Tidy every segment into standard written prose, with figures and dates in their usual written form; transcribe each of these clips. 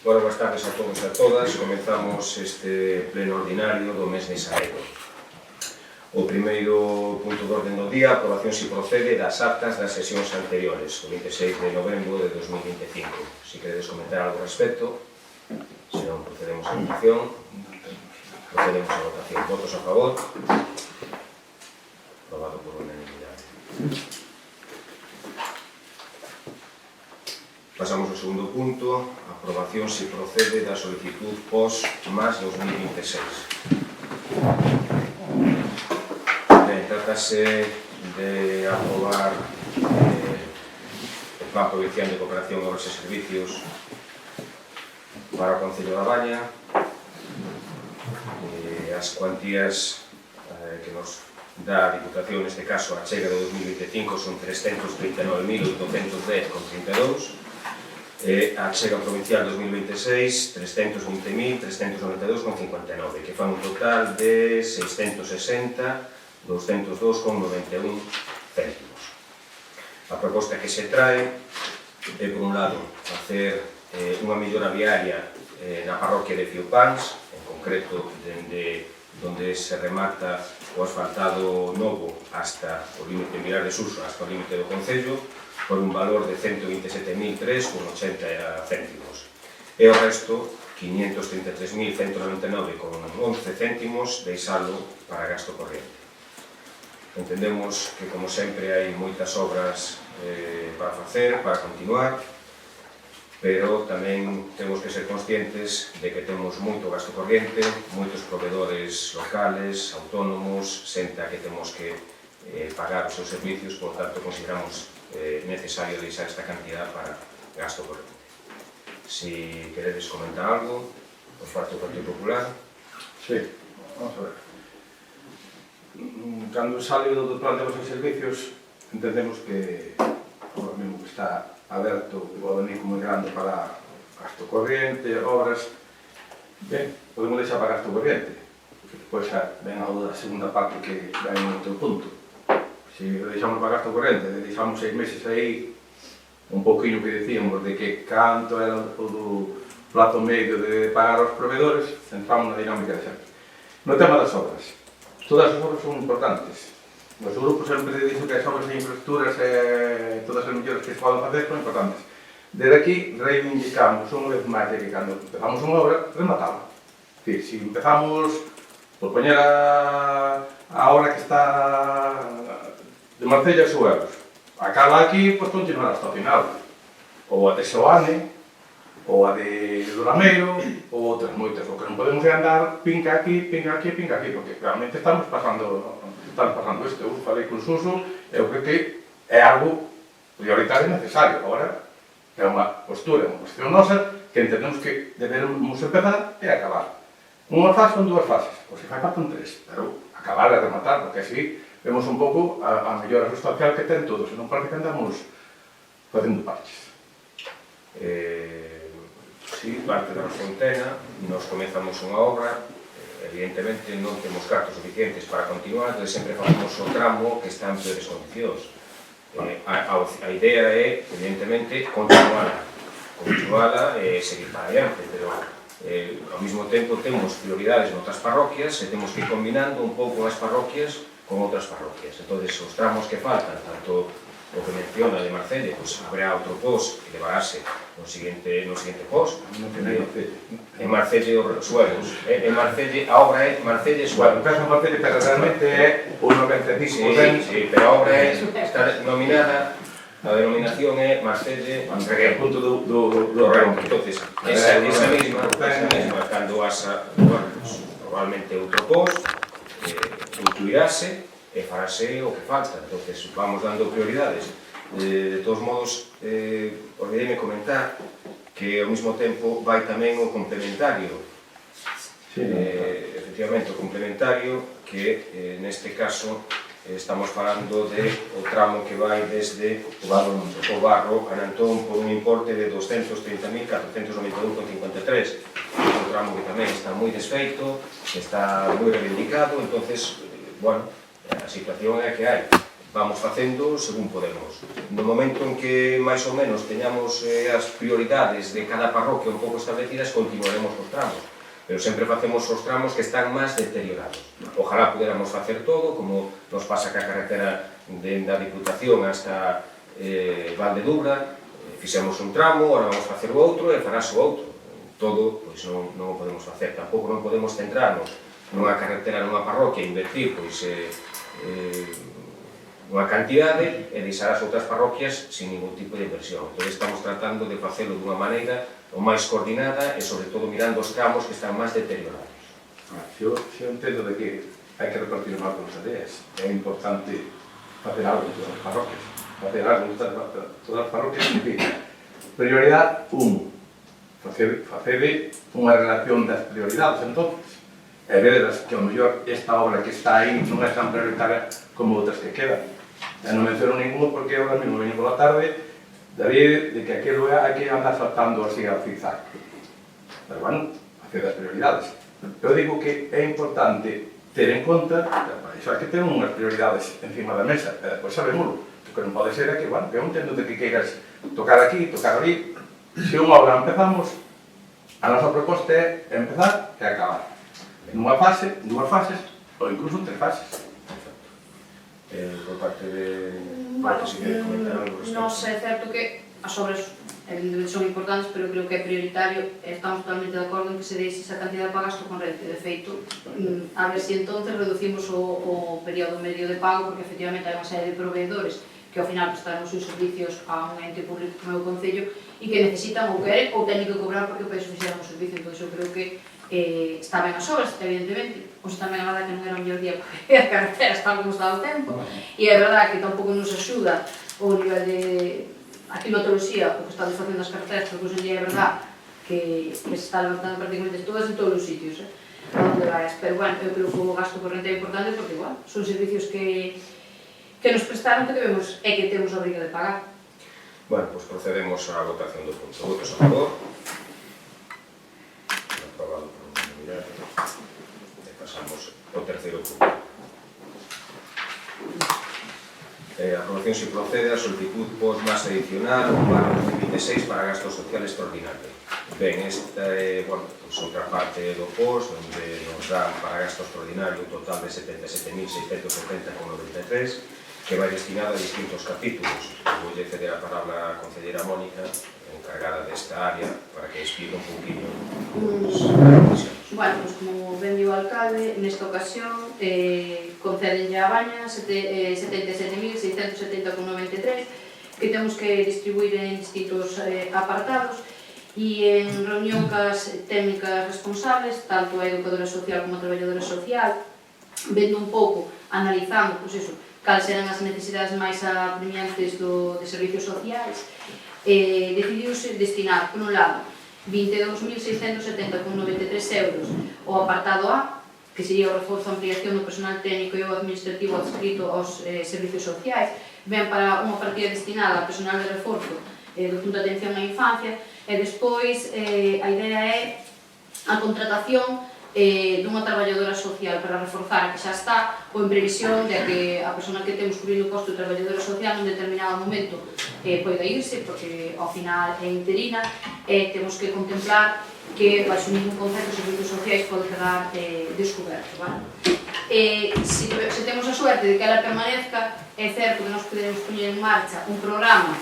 Bueno, boas tardes a todos e a todas. Comenzamos este pleno ordinario do mes de xaneiro. O primeiro punto de orden do día, aprobación se procede das actas das sesións anteriores, o 26 de novembro de 2025. Si queredes comentar algo ao respecto, se non procedemos a votación. Procedemos a votación. Votos a favor. Aprobado por unanimidade. Pasamos ao segundo punto, aprobación se procede da solicitud POS más 2026. Trátase de aprobar o Plan Provincial de Cooperación, Obras e Servicios para o Concello da Baña. As cuantías que nos dá a Diputación, neste caso a chega de 2025, son 339.810,32. A chega provincial 2026, 320.392,59, que fan un total de 660.202,91 céntimos. A proposta que se trae é, por un lado, facer unha mellora viaria na parroquia de Fiopans, en concreto, dende onde se remata o asfaltado novo hasta o límite de Vilar de Suso, hasta o límite do Concello, por un valor de 127.003,80 céntimos. E o resto, 533.199,11 céntimos, deixalo para gasto corriente. Entendemos que, como sempre, hai moitas obras para facer, para continuar, pero tamén temos que ser conscientes de que temos moito gasto corriente, moitos proveedores locales, autónomos, senta que temos que pagar os seus servicios, por tanto, consideramos necesario deixar esta cantidad para gasto corriente. Si queredes comentar algo, por parte do Partido Popular. Sí, vamos a ver. Cando sale do Plan de Obras e Servicios, entendemos que ahora mesmo que está aberto o abanico moi grande para gasto corriente, obras, ben, podemos deixar para gasto corriente, porque depois ven a segunda parte que ven no outro punto. Se deixamos para gasto corrente, deixamos 6 meses aí, un pouquinho que decíamos de que canto era o do plazo medio de pagar aos proveedores, entramos na dinámica de sempre. No tema das obras, todas as obras son importantes. Nos grupos sempre dixo que as obras de infraestructuras e todas as melloras que se poden facer son importantes. Desde aquí reivindicamos unha vez máis de que cando empezamos unha obra, rematala. Es decir, se empezamos por poñer a obra que está de Marcella e Suelos, acaba aquí, pois continuar hasta o final. Ou a de Soane, ou a de Dolameiro, ou outras moitas. O que non podemos é andar pinca aquí, pinca aquí, pinca aquí, porque realmente estamos pasando isto. Eu falei con Suso, eu creo que é algo prioritario e necesario. Agora, é unha postura, unha cuestión nosa, que entendemos que debemos empezar e acabar. Unha fase ou dúas fases, ou se fai falta 3, pero acabar e rematar, porque así vemos un pouco a mellora sustancial que ten todo, senón parece que andamos facendo parches. Si, parte da Fontena, nos comezamos unha obra, evidentemente non temos cartos suficientes para continuar, entón sempre facemos o tramo que está en peores condicións. A idea é, evidentemente, continuala e seguir para adiante, pero ao mesmo tempo temos prioridades noutras parroquias e temos que ir combinando un pouco as parroquias con outras parroquias. Entón, os tramos que faltan, tanto o que menciona de Marcelle, pois habrá outro POS que levarase no seguinte POS. En Marcelle os Suelos. En Marcelle, a obra é Marcelle Suelos. Bueno, en Marcelle, pero realmente é un 95%. Sí, pero a obra está denominada, a denominación é Marcelle Reguén. Punto do Correcto. Entonces, esa mesma, cando vas a, probablemente outro POS, incluirase e farase o que falta. Entonces, vamos dando prioridades. De todos modos, olvidei comentar que ao mesmo tempo vai tamén o complementario. Efectivamente, o complementario que, neste caso, estamos falando de o tramo que vai desde o Barro a Nantón por un importe de 230.491,53. Un tramo que tamén está moi desfeito, está moi reivindicado, entonces, bueno, a situación é a que hai. vamos facendo según podemos. No momento en que máis ou menos teñamos as prioridades de cada parroquia un pouco establecidas, continuaremos os tramos, pero sempre facemos os tramos que están máis deteriorados. Ojalá puderamos facer todo, como nos pasa ca carretera da Diputación hasta Valdedubra, fixemos un tramo, agora vamos facer o outro e farás o outro. Todo, pois non o podemos facer, tampouco non podemos centrarnos nunha carretera, nunha parroquia, invertir, pois, unha cantidade e deixar as outras parroquias sin ningún tipo de inversión. Entón, estamos tratando de facelo dunha maneira o máis coordinada e, sobre todo, mirando os tramos que están máis deteriorados. Eu entendo de que hai que repartir máis con as áreas. É importante facer algo en todas as parroquias. Facer algo en todas as parroquias significa prioridade 1. Facede unha relación das prioridades, entonces, e vedes que, ao mellor, esta obra que está aí non é tan prioritaria como outras que quedan. E non menciono ningún porque agora mesmo veño pola tarde daría de que aquilo hai que andar saltando así ao zigzag. Pero, bueno, facede as prioridades. Eu digo que é importante ter en conta, iso hai que ter unhas prioridades encima da mesa, e depois sabémoslo. O que non pode ser é que, bueno, que eu entendo de que queiras tocar aquí, tocar ali. Se unha obra empezamos, a nosa proposta é empezar e acabar. Nunha fase, dúas fases, ou incluso 3 fases. Por parte de... Bueno, si quere comentar algo respecto. non sei, é certo que as obras evidentemente son importantes, pero creo que é prioritario, estamos totalmente de acordo en que se deixe esa cantidad para gasto con Renfe. De feito, a ver se entonces reducimos o período medio de pago, porque efectivamente hai unha serie de proveedores que ao final prestaron os seus servicios a un ente público como é o Concello e que necesitan ou queren ou teñen que cobrar porque para iso fixeron o servicio. Entón, eu creo que está ben as obras, evidentemente, pois tamén a verdade que non era o mellor día porque a carretera está como está o tempo, e é verdade que tampouco nos axuda o nivel de a climatoloxía, o que está desfacendo as carreteras, porque hoxe en día é verdade que se está levantando prácticamente todas en todos os sitios, a onde vais. Pero, bueno, eu creo que o gasto corrente é importante porque, bueno, son servicios que nos prestaron que debemos e que temos a obriga de pagar. Bueno, pois procedemos á votación do punto. Votos a favor. Aprobado por unanimidade. E pasamos ao terceiro punto. Aprobación se procede a solicitud post más adicional /2026 para gasto social extraordinario. Ben, esta é, bueno, pues outra parte do post, onde nos dan para gasto extraordinario un total de 77.670,93, que vai destinado a distintos capítulos. Vou ceder a palabra á concelleira Mónica, encargada desta área, para que explique un poquinho Bueno, pues como ben diu o alcalde, nesta ocasión concédenlle a Baña 77.670,93 que temos que distribuir en distintos apartados e en reunión cas técnicas responsables, tanto a educadora social como a traballadora social, vendo un pouco, analizando, pois iso, cales eran as necesidades máis apremiantes de servicios sociais, decidiuse destinar, por un lado, 22.670,93 euros ao apartado A, que sería o reforzo e ampliación do personal técnico e o administrativo adscrito aos servicios sociais, ben para unha partida destinada a personal de reforzo do punto de atención á infancia, e despois a idea é a contratación dunha traballadora social para reforzar a que xa está ou en previsión de que a persona que temos cubrindo o posto de traballadora social nun determinado momento poida irse porque ao final é interina e temos que contemplar que baixo ningún concepto os servicios sociais pode quedar descoberto, vale? Se temos a suerte de que ela permanezca, é certo que nós podemos poñer en marcha un programa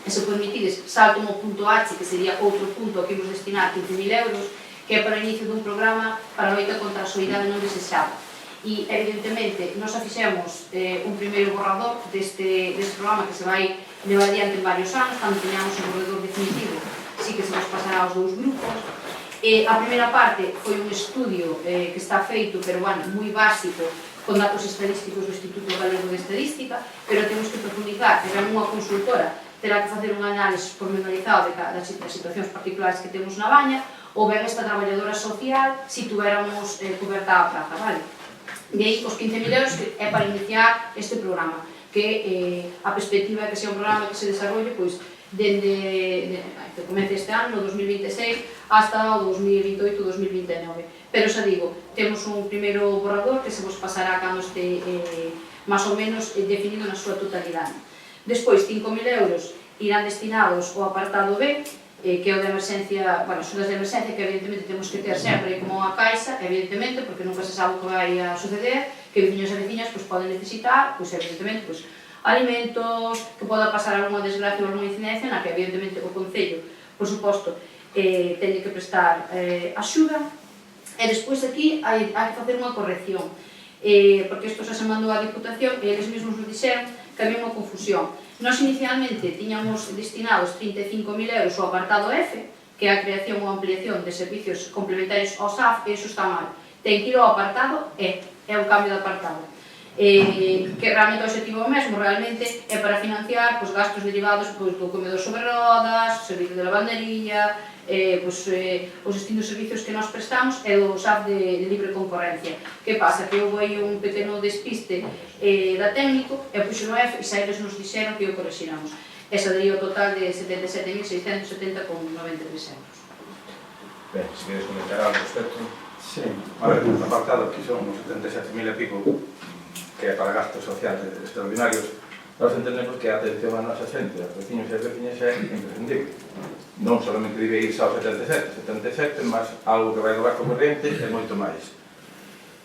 e se permitides salto no punto H, que sería outro punto ao que imos destinar 15.000 euros, que é para o inicio dun programa para a loita contra a soidade non desexada. E, evidentemente, nós fixemos un primeiro borrador deste programa que se vai levar adiante en varios anos, cando teñamos un borrador definitivo, sí que se nos pasará aos dous grupos. A primeira parte foi un estudio que está feito, pero, bueno, moi básico, con datos estadísticos do Instituto Galego de Estadística, pero temos que profundizar, que é unha consultora, terá que facer un análise pormenorizado das situacións particulares que temos na Baña, ou ben esta traballadora social si tuéramos coberta a praza, vale? De aí, os 15.000 euros que é para iniciar este programa, que a perspectiva é que sea un programa que se desarrolle, pois, dende que comece este ano, no 2026, hasta o 2028-2029. Pero xa digo, temos un primeiro borrador que se vos pasará cando este máis ou menos definido na súa totalidade. Despois, 5.000 euros irán destinados ao apartado B, que é o de emerxencia, bueno, axudas de emerxencia que evidentemente temos que ter sempre como a caixa, evidentemente, porque nunca se sabe o que vai a suceder, que veciños e veciñas poden necesitar, evidentemente, alimentos, que poda pasar algunha desgracia ou algunha incidencia na que evidentemente o Concello, por suposto, teñe que prestar axuda. E despois aquí hai que facer unha corrección, porque isto xa se mandou á Diputación e eles mesmos nos dixeron que había unha confusión. Nós inicialmente tiñamos destinados 35.000 euros ao apartado F, que é a creación ou ampliación de servicios complementarios ao SAF, e iso está mal. Ten que ir ao apartado E, é o cambio de apartado. Que realmente o objetivo mesmo realmente é para financiar gastos derivados do comedor sobre rodas, o servicio de lavandería, os distintos servicios que nós prestamos e do SAF de libre concorrencia. Que pasa? Que houve aí un pequeno despiste da técnico e puxo no F e xa eles nos dixeron que o correxiramos. Esa daría o total de 77.670,93 euros. Ben, se queres comentar algo respecto. Sí, a ver, no apartado que son uns 77.000 e pico, que é para gastos sociales extraordinarios, nós entendemos que a atención a nosa xente, aos veciños e as veciñas é imprescindible. Non solamente debe irse ao 77, mas algo que vai do gasto corriente e moito máis.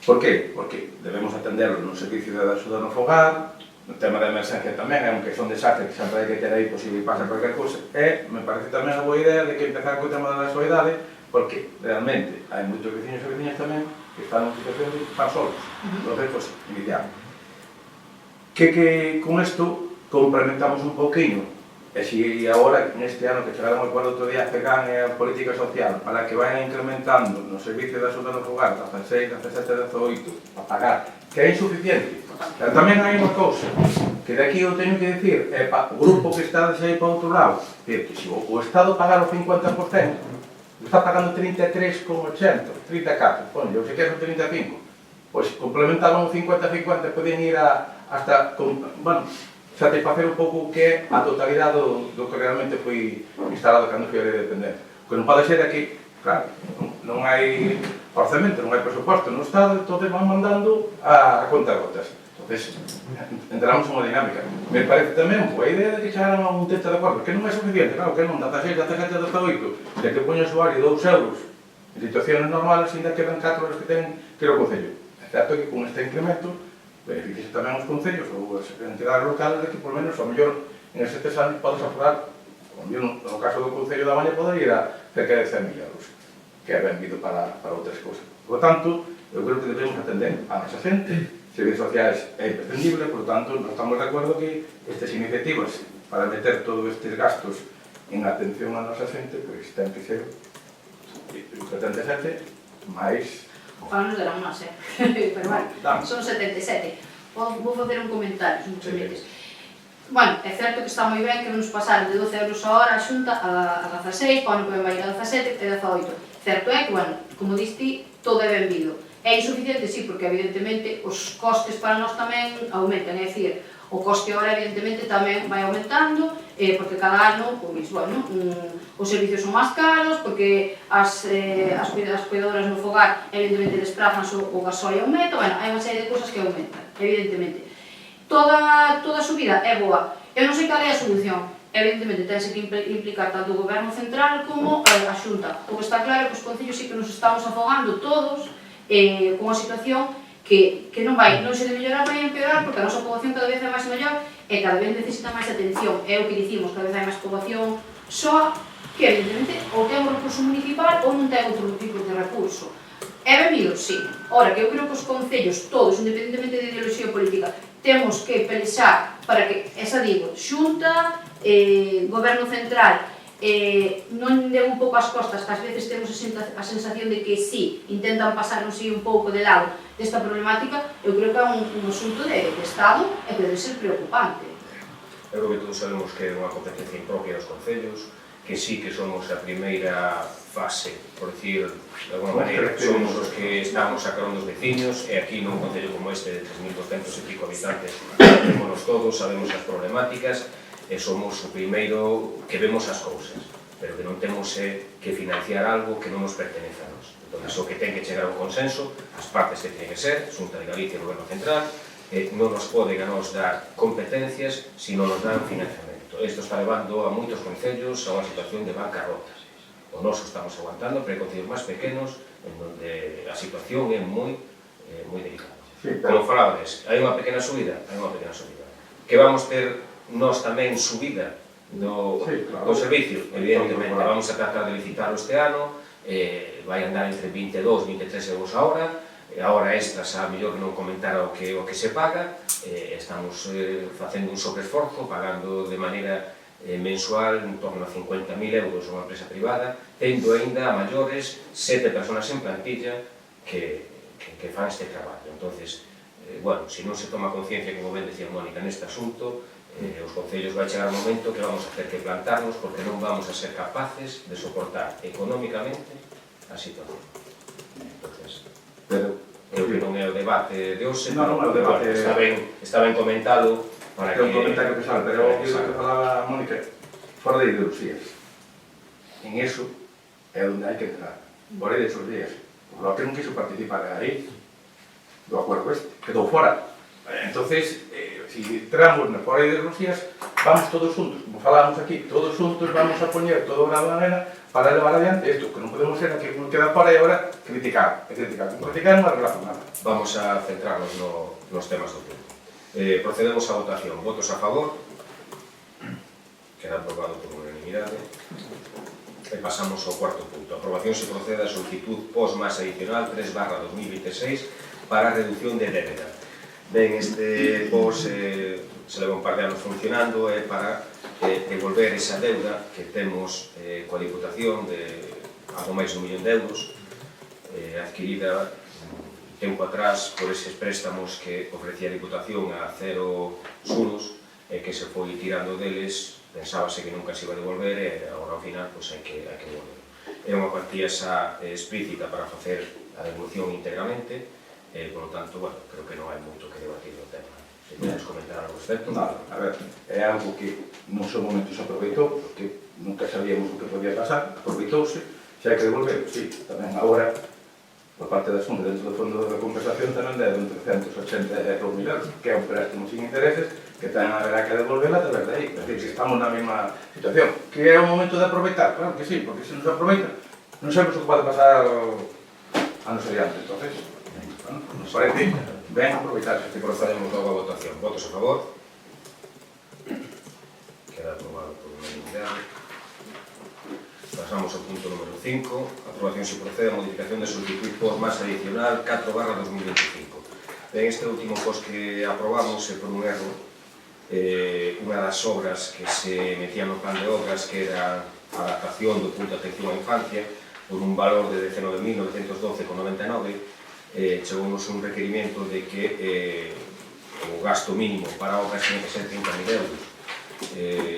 Por qué? Porque debemos atenderlo no servicio de axuda no fogar, no tema da emerxencia tamén, aunque son desastres que sempre hai que ter aí por si pasa cualquier cousa, e me parece tamén a boa idea de que empezar co tema da soidade, porque realmente hai moitos veciños e veciñas tamén que están en situación de estar solos. Entonces, pues, iniciar. Que con isto complementamos un pouquinho, e si agora, neste ano que chegaron ao acordo outro día, pegan a política social para que vayan incrementando no servicio de axuda no fogar 16, 17, 18 a pagar, que é insuficiente. Pero tamén hai unha cousa que daqui eu teño que dicir, é para o grupo que está aí para outro lado, que se o Estado pagar o 50%, está pagando 33,80, 34, pon, eu sei que é o 35, pois complementaban o 50-50, podían ir hasta, bueno, xa te facer un pouco o que é a totalidade do que realmente foi instalado cando foi a lei de dependencia. O que non pode ser aquí, claro, non hai orzamento, non hai presuposto no Estado, entonces van mandando a conta gotas. Entonces, entramos en unha dinámica. Me parece tamén boa idea de que chegaran a un teto de acordo, que non é suficiente, claro, que non, 16, 17, 18, de que poño o usuario 2 euros en situaciones normales, ainda quedan 4 euros que ten que ir ao Concello. É certo que con este incremento beneficiase tamén os concellos ou as entidades locales de que, por menos, ao mellor, en estes 3 anos podes aforar, no caso do Concello da Baña, poder ir a cerca de 100.000 euros, que é benvido para outras cousas. Por tanto, eu creo que debemos atender a nosa xente, servicios sociais é imprescindible, por tanto, non estamos de acordo que estas iniciativas para meter todos estes gastos en atención a nosa xente, pois ten que ser 77 máis. Ojalá nos deran máis, pero bueno, son 77. Vou facer un comentario, se me permites. Bueno, é certo que está moi ben que nos pasaron de 12 euros a hora a xunta a 16, para non poder ir a 17 e 18. Certo é que, bueno, como diste, todo é benvido. É insuficiente, sí, porque evidentemente os costes para nós tamén aumentan, é dicir, o coste ahora evidentemente tamén vai aumentando, porque cada ano, pois, bueno, os servicios son máis caros, porque as cuidadoras no fogar evidentemente desplazanse o gasóleo aumenta, bueno, hai unha serie de cousas que aumentan, evidentemente. Toda a subida é boa. Eu non sei cal é a solución. Evidentemente, tense que implicar tanto o goberno central como a xunta. O que está claro é que os concellos sí que nos estamos afogando todos con a situación que non se de mellorar, vai empeorar, porque a nosa poboación cada vez é máis maior e cada vez necesita máis atención. É o que dicimos, cada vez hai máis poboación soa, que evidentemente ou ten un recurso municipal ou non ten outro tipo de recurso. É benvido? Sí. Ora, que eu creo que os concellos, todos, independentemente de ideoloxía política, temos que pelexar para que, esa digo, xunta, goberno central, non den un pouco as costas, que ás veces temos a sensación de que sí, intentan pasarnos un pouco de lado desta problemática. Eu creo que é un asunto de Estado e que debe ser preocupante. Eu creo que todos sabemos que é unha competencia impropia dos concellos, que sí que somos a primeira fase, por decir de alguma maneira, somos os que estamos a carón dos veciños, e aquí nun concello como este de 3.200 e pico habitantes, sabemos todos, sabemos as problemáticas, e somos o primeiro que vemos as cousas, pero que non temos que financiar algo que non nos pertenece a nós. Entón, o que ten que chegar a un consenso, as partes que teñen que ser, Xunta de Galicia e o Goberno Central, non nos poden a nos dar competencias se non nos dan financiamento. Isto está levando a moitos concellos a unha situación de bancarrota. O noso estamos aguantando, pero hai concellos máis pequenos en donde a situación é moi delicada. Como falabades, hai unha pequena subida, que vamos ter nós tamén subida do servicio, evidentemente, vamos a tratar de licitarlo este ano, vai andar entre 22 e 23 euros a hora, a hora extras a mellor non comentar o que se paga, estamos facendo un sobreesforzo, pagando de maneira mensual en torno a 50.000 euros a unha empresa privada, tendo ainda a maiores 7 personas en plantilla que fan este traballo. Entonces, bueno, se non se toma conciencia, como ben decía Mónica, neste asunto, os concellos vai chegar un momento que vamos a ter que plantarnos porque non vamos a ser capaces de soportar económicamente a situación. Entonces, creo que non é o debate de hoxe, está ben comentado para que... É un comentario pesado, pero o que falaba Mónica, fora de ideoloxías. En eso é onde hai que entrar. Fora de ideoloxías. O Bloque non quiso participar aí do acordo este, quedou fora. Entonces, si entramos na fora de ideoloxías, vamos todos juntos, como falábamos aquí, todos juntos vamos a poñer todo grado de arena para levar adiante isto, que non podemos ser aquí que queda fora e agora criticar. Criticar non arreglamos nada. Vamos a centrarnos nos temas do punto. Procedemos a votación. Votos a favor. Queda aprobado por unanimidade. E pasamos ao cuarto punto. Aprobación se procede a solicitud post-más adicional 3/2026 para a reducción de débeda. Ben, este post se leva un par de anos funcionando para devolver esa deuda que temos coa Diputación de algo máis de 1 millón de euros adquirida tempo atrás por eses préstamos que ofrecía a Diputación a cero suros e que se foi tirando deles, pensábase que nunca se iba a devolver e agora ao final hai que devolver. É unha cuantía xa explícita para facer a devolución íntegramente e, por lo tanto, bueno, creo que non hai moito que debatir no tema. Se queres comentar algo respecto? Nada, a ver, é algo que no seu momento se aproveitou, porque nunca sabíamos o que podía pasar, aproveitouse, xa hai que devolver, sí, tamén agora, por parte da Xunta, dentro do fondo de compensación, tamén deron 382.000 euros, que é un préstamo sin intereses, que tamén haberá que devolverla a través de aí. É dicir, que estamos na mesma situación. Que é o momento de aproveitar? Claro que sí, porque se nos aproveita, non sabemos o que pode pasar anos adiante. Entonces, bueno, nos parece ben aproveitarse. E procedemos logo a votación. Votos a favor. Queda aprobado por unanimidade. Pasamos ao punto número 5. Aprobación se procede a modificación de solicitud post-más adicional 4/2025. Ben, este último post que aprobamos é por un erro. Unha das obras que se metían no plan de obras, que era a adaptación do punto de atención á infancia, por un valor de 19.912,99, chegounos un requerimento de que o gasto mínimo para obras tiene que ser 30.000 euros.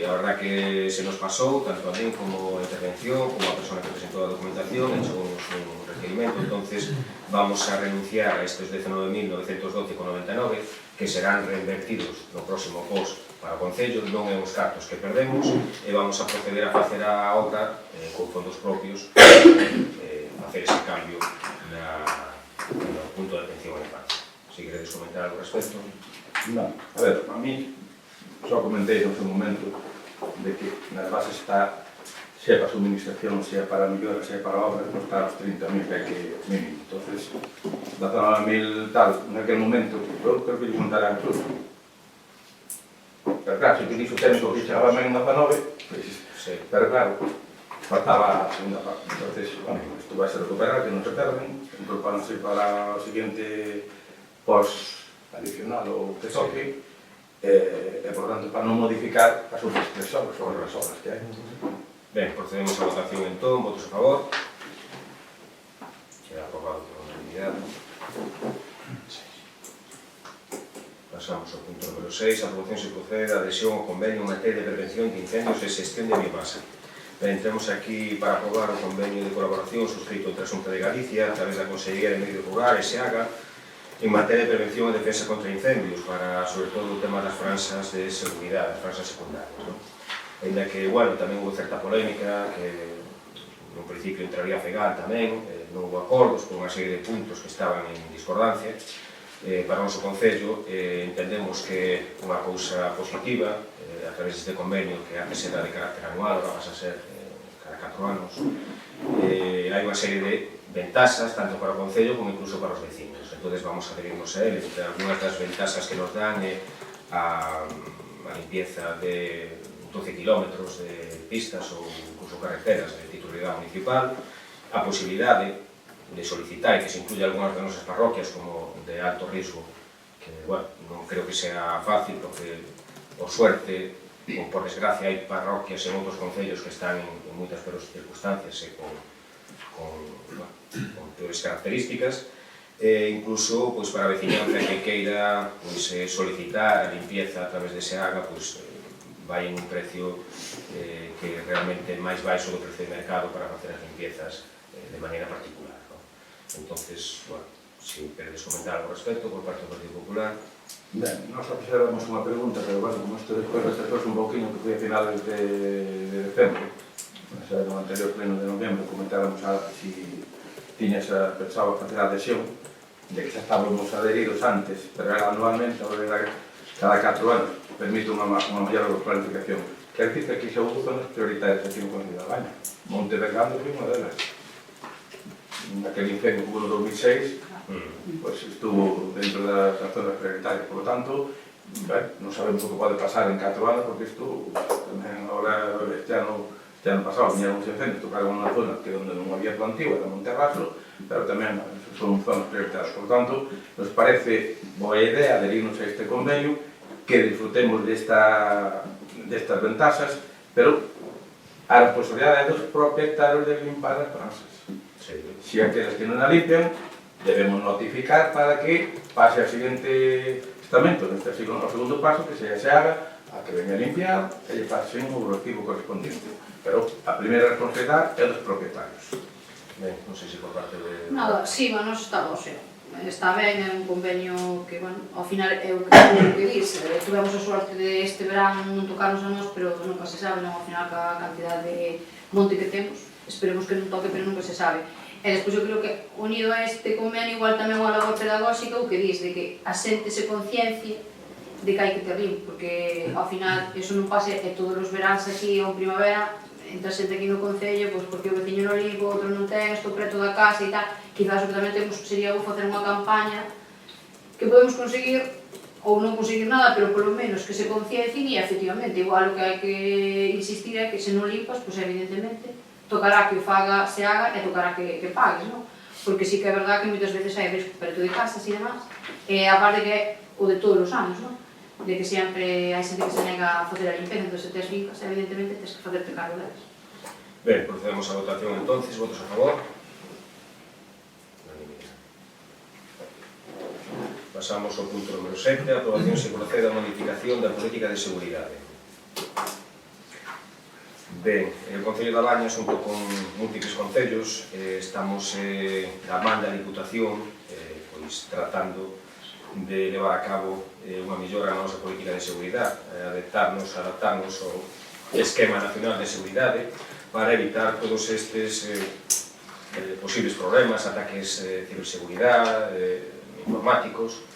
A verdad que se nos pasou, tanto a mí como a intervención, como a persona que presentou a documentación, chegounos un requerimento, entonces vamos a renunciar a estes 19.912,99 que serán reinvertidos no próximo post para o Concello, non é uns cartos que perdemos, e vamos a proceder a facer a obra con fondos propios, facer ese cambio no punto de atención á infancia. Si queredes comentar algo respecto? Non, a ver, a mí só comentei no seu momento de que nas bases está, sea para a suministración, sea para a mellora, sea para obras, non está os 30.000 que hai que mínimo. Entonces, 19.000 tal, naquele momento, eu creo que lle contarán incluso. Pero claro, se que dixo técnico que chegaba en 19, pero claro, faltaba a segunda parte. Entonces, bueno, isto vai ser recuperar, que non se perden, incorporanse para o seguinte post adicional ou que toque, e, por tanto, para non modificar as outras tres obras, sobre as obras que hai. Ben, procedemos a votación entón, votos a favor. Queda aprobado por unanimidade. Pasamos ao punto número 6. A aprobación se procede a adhesión ao convenio en materia de prevención de incendios e xestión de biomasa. Ben, temos aquí para aprobar o convenio de colaboración suscrito entre a Xunta de Galicia a través da Consellería de Medio Rural, SEAGA, en materia de prevención e defensa contra incendios para, sobre todo, o tema das franxas de seguridade, as franxas secundarias, non? Ainda que, bueno, tamén houve certa polémica, que no principio entraría a FEGAL tamén, non houve acordos por unha serie de puntos que estaban en discordancia, Para o noso Concello entendemos que é unha cousa positiva a través deste convenio que antes era de carácter anual, agora pasa a ser cada 4 anos. Hai unha serie de ventaxas tanto para o Concello como incluso para os vecinos, entonces vamos a adherirnos a él. Entre algunhas das ventaxas que nos dan é a limpieza de 12 kilómetros de pistas ou incluso carreteras de titularidade municipal, a posibilidade de solicitar e que se incluya algunhas de nosas parroquias como de alto risco, que, bueno, non creo que sea fácil porque, por suerte, ou por desgracia, hai parroquias en outros concellos que están en moitas peores circunstancias e con peores características, incluso para a veciñanza que queira solicitar a limpieza a través de SEAGA, vai en un precio que realmente é máis baixo do precio de mercado para facer as limpiezas de maneira particular. Entonces, bueno, si queredes comentar algo respecto por parte do Partido Popular. Ben, nós observamos unha pregunta, pero bueno, como isto despois retrasou un pouquinho, que foi a finales de decembro, o sea, no anterior pleno de novembro, comentáramos si tiñas pensado facer a adhesión, de que xa estábamos adheridos antes, pero era anualmente, agora era cada 4 anos, permite unha maior planificación. Quer dizer que aquí xa houve zonas prioritarias aquí no Concello da Baña. Monte de Cando foi unha delas. Aquel incendio que hubo no 2006, pues estuvo dentro das zonas prioritarias. Por lo tanto, non sabemos o que pode pasar en 4 anos, porque isto, tamén agora, este ano pasado, viñeron uns incendios, tocaron unha zona que onde non había plantío, era Monterraso, pero tamén son zonas prioritarias. Por lo tanto, nos parece boa idea adherirnos a este convenio, que disfrutemos destas ventaxas, pero a responsabilidade dos propietarios de limpar as prazas. Si aqueles que non a limpian, debemos notificar para que pase ao seguinte estamento, neste segundo paso, que se haga a que venga a limpiar e lle pasen o recibo correspondiente. Pero a primeira responsabilidade é dos propietarios. Ben, non sei se por parte de... Nada, sí, bueno, está ben, é un convenio que, bueno, ao final é o que dis, tuvemos a sorte de este verán non tocarnos a nós, pero nunca se sabe, non, ao final, a cantidad de monte que temos, esperemos que non toque, pero nunca se sabe. E despois eu creo que, unido a este convenio, igual tamén unha labor pedagóxica, o que dis, de que a xente se conciencia de que hai que ter limpo, porque ao final eso non pase, e todos os veráns aquí ou primavera, entra xente aquí no Concello, pois porque o veciño non limpo, outro non ten, estou preto da casa e tal, quizás o que tamén temos sería facer unha campaña que podemos conseguir, ou non conseguir nada, pero polo menos que se conciencien e efectivamente, igual o que hai que insistir é que se non limpas, pois evidentemente, tocará que o faga, se haga, e tocará que pagues, non? Porque sí que é verdad que moitas veces hai risco preto de casas e demás, e a parte que é o de todos os anos, non? De que sempre hai xente que se nega a facer a limpeza, entón se tes fincas, evidentemente tens que facerte cargo delas. Ben, procedemos a votación entonces, votos a favor. Pasamos ao punto número 7, a aprobación se procede a modificación da política de seguridade. Ben, o Concello da Baña, xunto con múltiples concellos, estamos da man da Diputación tratando de levar a cabo unha mellora na nosa política de seguridade, adaptarnos ao esquema nacional de seguridade para evitar todos estes posibles problemas, ataques de ciberseguridade, informáticos.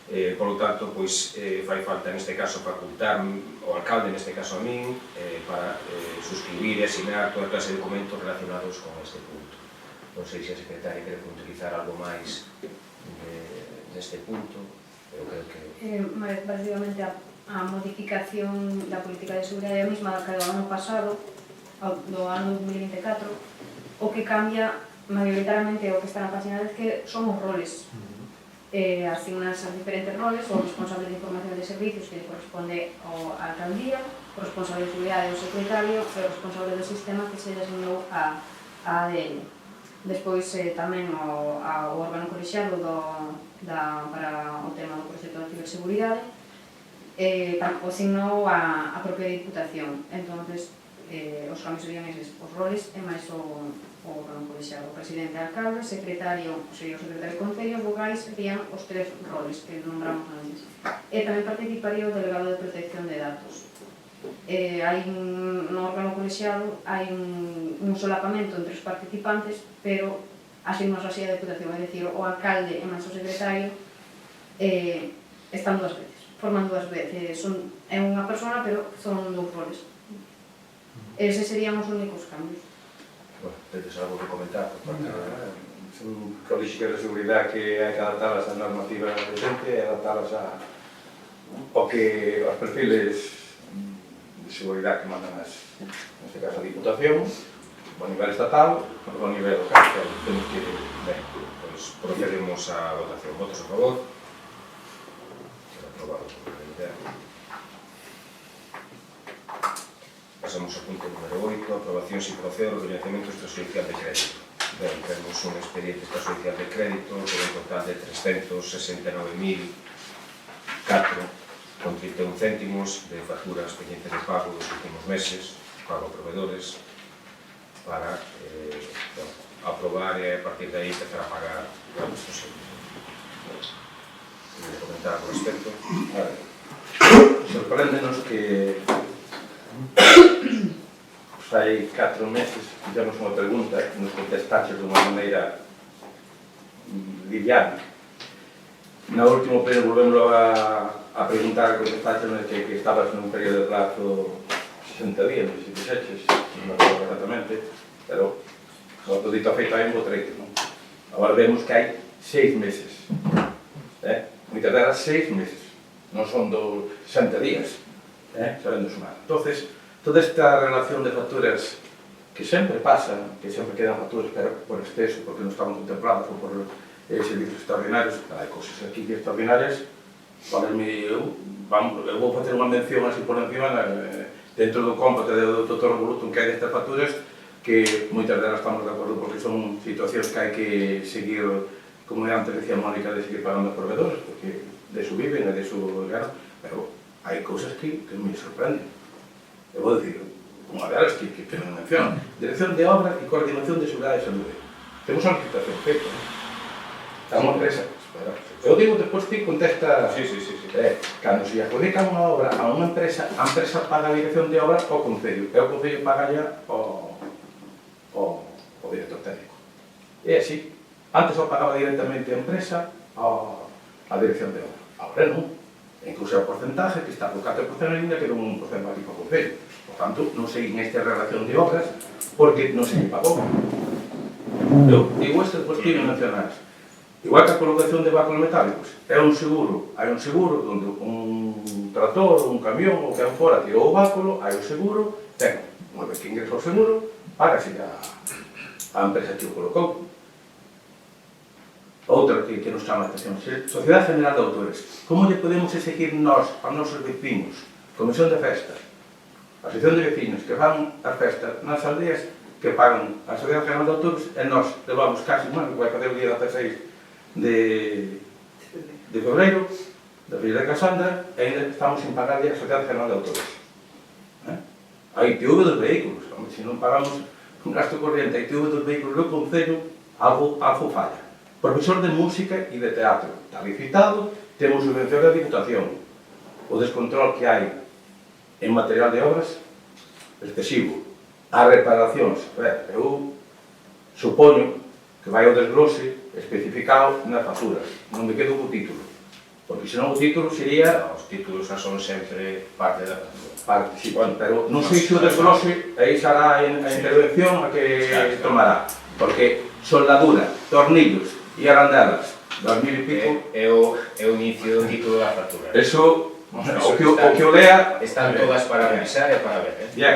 Por lo tanto, fai falta neste caso facultar o alcalde, neste caso a min, para suscribir e asinar toda clase de documentos relacionados con este punto. Non sei se a secretaria quere puntualizar algo máis neste punto, pero creo que... Básicamente a modificación da política de seguridade é a mesma que do ano pasado, do ano 2024, o que cambia maioritariamente o que está na página é que son os roles. Asignas a diferentes roles, o responsable de información de servicios que corresponde á alcaldía, o responsable de seguridade o secretario e o responsable do sistema que se designou a ADN. Despois tamén o órgano colexiado para o tema do proxecto de ciberseguridade o asignou a propia Diputación. Entón, os cambios serían eses, os roles e máis o órgano colexiado. O presidente, alcalde, secretario, o secretario de Concello, vogais, serían os 3 roles que nombramos antes. E tamén participaría o delegado de protección de datos. No órgano colexiado hai un solapamento entre os participantes, pero asignos así a Diputación, é dicir, o alcalde e máis o secretario están dúas veces, forman dúas veces, é unha persona, pero son dous roles. Eses serían os únicos cambios. Bueno, tedes algo que comentar por parte da... Son políticas de seguridade que hai que adaptarlas á normativa vigente e adaptarlas ao que os perfiles de seguridade que mandan neste caso a Diputación, ao nivel estatal, ao nivel local, que temos que... Ben, pois procedemos á votación. Votos a favor? Aprobado por unanimidade. Pasamos ao punto número 8, aprobación sin proceder ao reconhecimento extrajudicial de crédito. Ben, temos un expediente extrajudicial de crédito por un total de 369.004,31 céntimos de facturas pendientes de pago dos últimos meses, pago a proveedores, para aprobar e a partir de aí empezar a pagar estes servicios. Queria comentar ao respecto. Sorpréndenos que hai 4 meses fizemos unha pregunta que nos contestaches de unha maneira liviana. Na último pleno volvemos a preguntar, contestaches que estabas nun período de plazo 60 días, non sei se dixeches, non me acordo exactamente, pero o dito feito hai un bo treito, non? Agora vemos que hai 6 meses, moitas delas 6 meses, non son 60 días, sabendo sumar. Entonces, toda esta relación de facturas que sempre pasan, que sempre quedan facturas por exceso, porque non estaban contempladas ou por servicios extraordinarios, hai cousas aquí extraordinarias, eu vou facer unha mención así por encima dentro do cómputo do total volutum que hai destas facturas, que moitas delas estamos de acordo porque son situacións que hai que seguir, como antes decía Mónica, de seguir pagando a proveedores, porque de su viven e de su gano, pero hai cousas que me sorprenden. Eu vou dicir, unha delas que non menciono, Dirección de Obra e Coordinación de Seguridade e Saúde. Temos unha licitación feita, está unha empresa. Eu digo, despois ti contesta... Sí. Cando se adjudica unha obra a unha empresa, a empresa paga a Dirección de Obra ao Concello, e o Concello paga ya ao director técnico. E así, antes o pagaba directamente a empresa a Dirección de Obra. Agora non. Incluso o porcentaje que está por 4% ainda quedou un porcentaje para o Concello. Por tanto, non sei nesta relación de obras porque non se me pagou. Eu digo estas cuestións nacionais. Igual que a colocación de vehículos metálicos, é un seguro, hai un seguro onde un trator, un camión ou que fora tirou o vehículo, hai un seguro, ten unha vez que ingresa o seguro, págase a empresa que o colocou. Outra que nos chama a atención, Sociedade General de Autores. Como lle podemos exigir nós, aos nosos vecinos, Comisión de Festas, Asociación de Vecinos, que van as festas nas aldeas, que pagan a Sociedade General de Autores, e nós levamos casi, que vai fazer o día 16 de febreiro, da Villa de Casandra, e ainda estamos sin pagar a Sociedade General de Autores. A ITV dos vehículos, se non pagamos un gasto corriente a ITV dos vehículos do Concello, algo falla. Profesor de música e de teatro, está licitado, temos subvención da Diputación. O descontrol que hai en material de obras, excesivo. As reparacións, eu supoño que vai o desglose especificado nas facturas, non me quedo co título, porque senón o título sería... Os títulos son sempre parte da factura. Parte, sí, bueno, pero non sei se o desglose, aí será a intervención a que tomará, porque soldadura, tornillos e arandelas, 2000 e pico... É o inicio do título da factura. Eso, o que o lea... Están todas para revisar e para ver. Bien.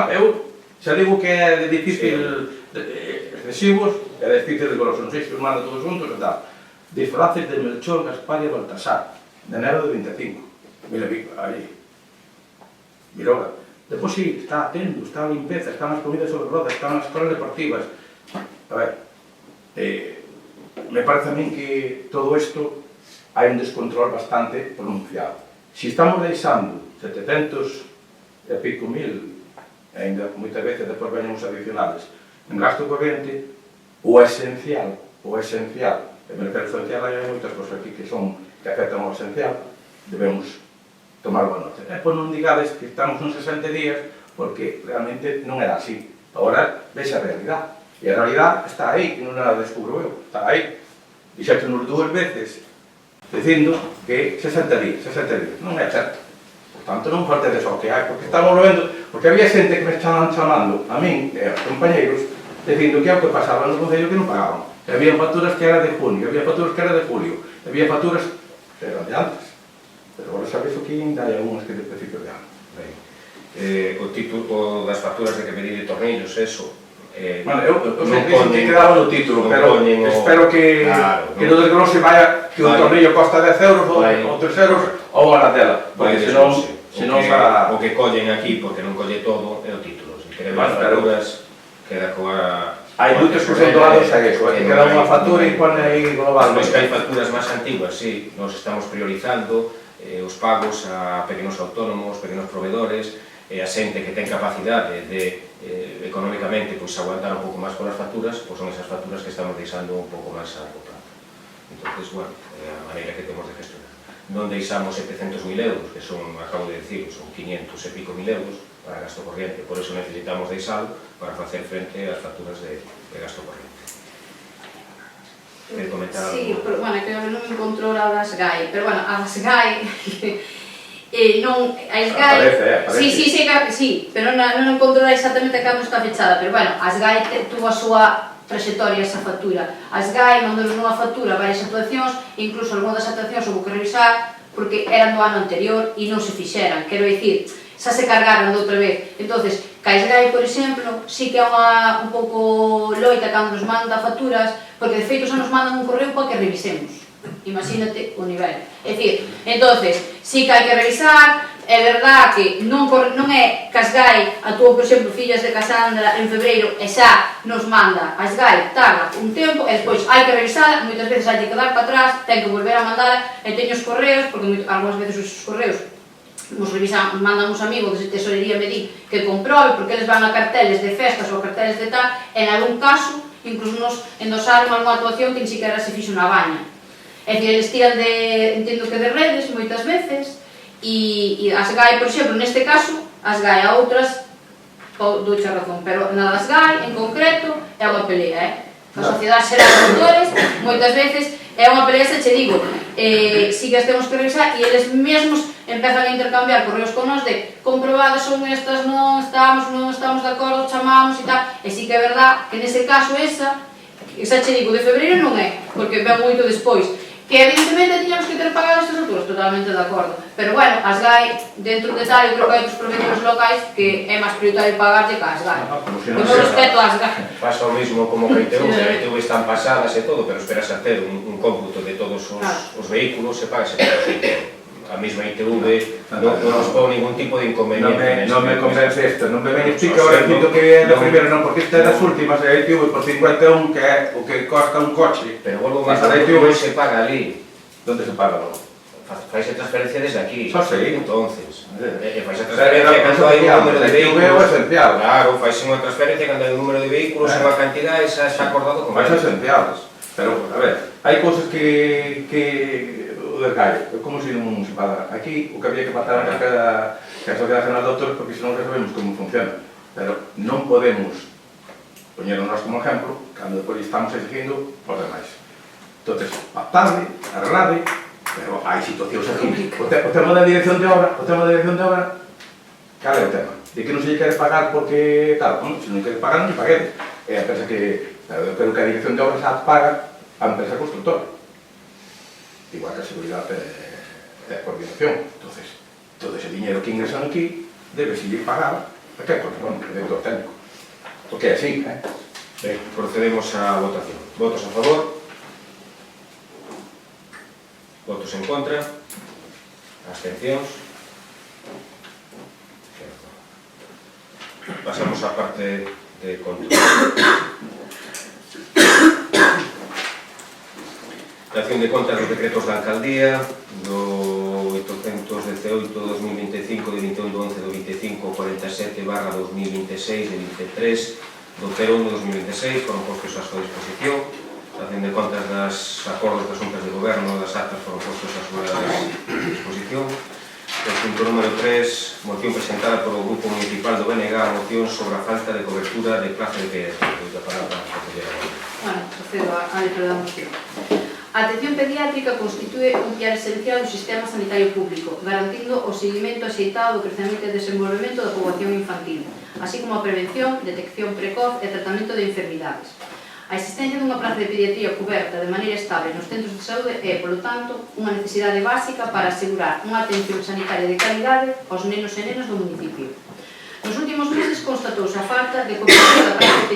Eu xa digo que é de difícil excesivos, é difícil de goloso, non sei se os manda todos juntos e tal. Disfraces de Melchor, Gaspar e Baltasar, de enero de 25. Mira, aí. Miroga. Depois sí, está atento, está a limpeza, están as comidas sobre rodas, están as escolas deportivas. A ver, me parece a min que todo isto hai un descontrol bastante pronunciado. Se estamos deixando 700 e pico mil, e ainda moitas veces depois veñen os adicionales, en gasto corrente, o esencial, e me refero esencial, hai moitas cosas aquí que afectan ao esencial, debemos tomar boa nota. E pois non digades que estamos uns 60 días, porque realmente non era así. Agora, vexe a realidade. E a realidade está aí, que non a descubro eu, está aí. Dixémonos 2 veces dicindo que 60 días. Non é certo. Por tanto, non faltedes ao que hai, porque estamos vendo, porque había xente que me estaban chamando a min e aos compañeiros dicindo que é o que pasaba no Concello que non pagaban. E había facturas que era de junio, había facturas que era de julio, había facturas que eran de antes. Pero agora sabes o que ainda hai algunhas que de principio de ano. O título das facturas de que pedir de tornillos, eso. Bueno, eu sempre que daba no título, pero espero que no desglose vaya que un tornillo costa 10 euros ou 3 euros ou a tela, porque senón o que collen aquí, porque non colle todo, é o título. Se queremos facturas, queda coa... Hai moitos que son doados a eso, que queda unha factura e pone aí global. Pois que hai facturas máis antiguas, sí, nos estamos priorizando os pagos a pequenos autónomos, pequenos proveedores, e a xente que ten capacidade de económicamente aguantar un pouco máis polas facturas, pois son esas facturas que estamos deixando un pouco máis a largo plazo. Entón, bueno, é a maneira que temos de gestionar. Non deixamos 700.000 euros, que son, acabo de decir, son 500 e pico mil euros para gasto corriente, por eso necesitamos deixalo para facer frente ás facturas de gasto corriente. Quer comentar algo? Sí, pero, bueno, que non me encontrou a das GAI, pero, bueno, a das GAI... non, a SGAI... Aparece. Sí, pero non encontrou exactamente cando está fechada, pero, bueno, a SGAI tuvo a súa trayectoria esa factura. A SGAI mandou-nos unha factura varias actuacións, incluso algunhas das actuacións houve que revisar, porque eran do ano anterior e non se fixeran, quero dicir, xa se cargaron de outra vez. Entonces, ca SGAI, por exemplo, sí que é un pouco loita cando nos manda facturas, porque de feito xa nos mandan un correo para que revisemos. Imagínate o nivel. É dicir, entonces, sí que hai que revisar, é verdad que non é que a SGAI actuou, por exemplo, Fillas de Casandra en febreiro e xa nos manda a SGAI, tarda un tempo e despois hai que revisar, moitas veces hai que dar para atrás, ten que volver a mandar e teño os correos, porque algunhas veces os correos nos revisan, mandan uns amigos de tesorería me di que comprobe, porque eles van a carteles de festas ou carteles de tal, e en algún caso incluso nos endosaron algunha actuación que ni siquiera se fixo na baña. É dicir, eles tiran entendo que de redes moitas veces, e as GAI, por exemplo, neste caso, as GAI a outras, douche a razón, pero na das GAI, en concreto, é unha pelea, a Sociedade Xeral de Autores, moitas veces, é unha pelea, se che digo, si que as temos que revisar, e eles mesmos empezan a intercambiar correos con nós de comprobadas son estas, non estamos de acordo, chamamos e tal, e si que é verdad que nese caso esa che digo, de febreiro non é, porque ven moito despois, que evidentemente tiñamos que ter pagado estas alturas, totalmente de acordo, pero bueno, as GAI, dentro de tal, eu creo que hai outros proveedores locais que é máis prioritario pagarlle que as GAI, con todo respeto ás GAI. Pasa o mismo como que ITV, a ITV están pasadas e todo, pero esperas a ter un cómputo de todos os vehículos e pagas a mesma ITV non nos pon ningún tipo de inconveniente. Non me convence isto, non me explica ahora dito que é da primeira, non, porque esta é das últimas, a ITV por 51, que é o que costa un coche. Pero volvo máis a ITV se paga ali. Onde se paga logo? Faise transferencia desde aquí. Só sei. Entonces, faise transferencia cando hai un número de vehículos. Claro, faise unha transferencia cando hai un número de vehículos, unha cantidade, xa está acordado con faise esenciales. Pero, a ver, hai cousas que de calle, como se non se paga. Aquí o que había que pagar era que a Sociedade Nacional de Autores, porque senón non sabemos como funciona. Pero non podemos poñernos como exemplo cando depois estamos exigindo os demais. Entón, pactade, arreglade, pero hai situacións aquí. O tema da dirección de obra, cal é o tema? De que non se lle quere pagar porque tal, se non quere pagar non lle paguedes. É a empresa que, pero que a dirección de obra xa paga a empresa constructora. Igual que a seguridade e a coordinación. Entonces, todo ese dinero que ingresan aquí debe seguir pagado a que corresponde ao director técnico. Porque é así, Ben, procedemos á votación. Votos a favor? Votos en contra? Abstencións? Pasamos á parte de control. Dación de contas dos decretos da Alcaldía do 818/2025 de 21/11/2547/2026 de 23 do 01/2026 foron postos a súa disposición. Dación de contas das acordos das juntas de goberno das actas foron postos a súa disposición. O punto número 3, moción presentada polo Grupo Municipal do BNG, moción sobre a falta de cobertura de plaza de PDR. Doy a palabra a conselleira. Bueno, procedo a letra da moción. A atención pediátrica constitúe un pilar esencial do sistema sanitario público, garantindo o seguimento axeitado do crecemento e desenvolvemento da poboación infantil, así como a prevención, detección precoz e tratamento de enfermidades. A existencia dunha praza de pediatría coberta de maneira estable nos centros de saúde é, polo tanto, unha necesidade básica para asegurar unha atención sanitaria de calidade aos nenos e nenas do municipio. Nos últimos meses constatouse a falta de cobertura da praza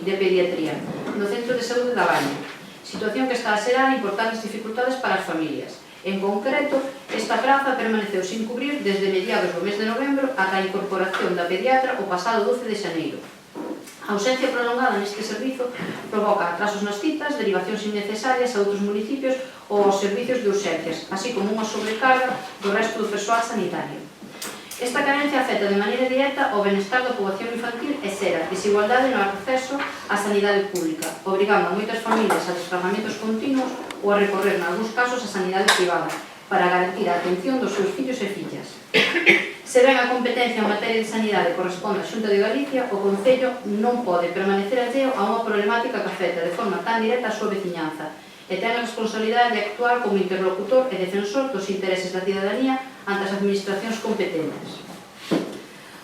de pediatría no centro de saúde da Baña, situación que está a xerar importantes dificultades para as familias. En concreto, esta praza permaneceu sin cubrir desde mediados do mes de novembro ata a incorporación da pediatra o pasado 12 de xaneiro. A ausencia prolongada neste servizo provoca atrasos nas citas, derivacións innecesarias a outros municipios ou aos servicios de urxencias, así como unha sobrecarga do resto do persoal sanitario. Esta carencia afecta de maneira directa ao benestar da poboación infantil e xera desigualdade no acceso á sanidade pública, obrigando a moitas familias a desplazamentos continuos ou a recorrer, nalgúns casos, a sanidade privada para garantir a atención dos seus fillos e fillas. Se ben a competencia en materia de sanidade corresponde á Xunta de Galicia, o Concello non pode permanecer alleo a unha problemática que afecta de forma tan directa a súa veciñanza e ten a responsabilidade de actuar como interlocutor e defensor dos intereses da cidadanía ante as administracións competentes.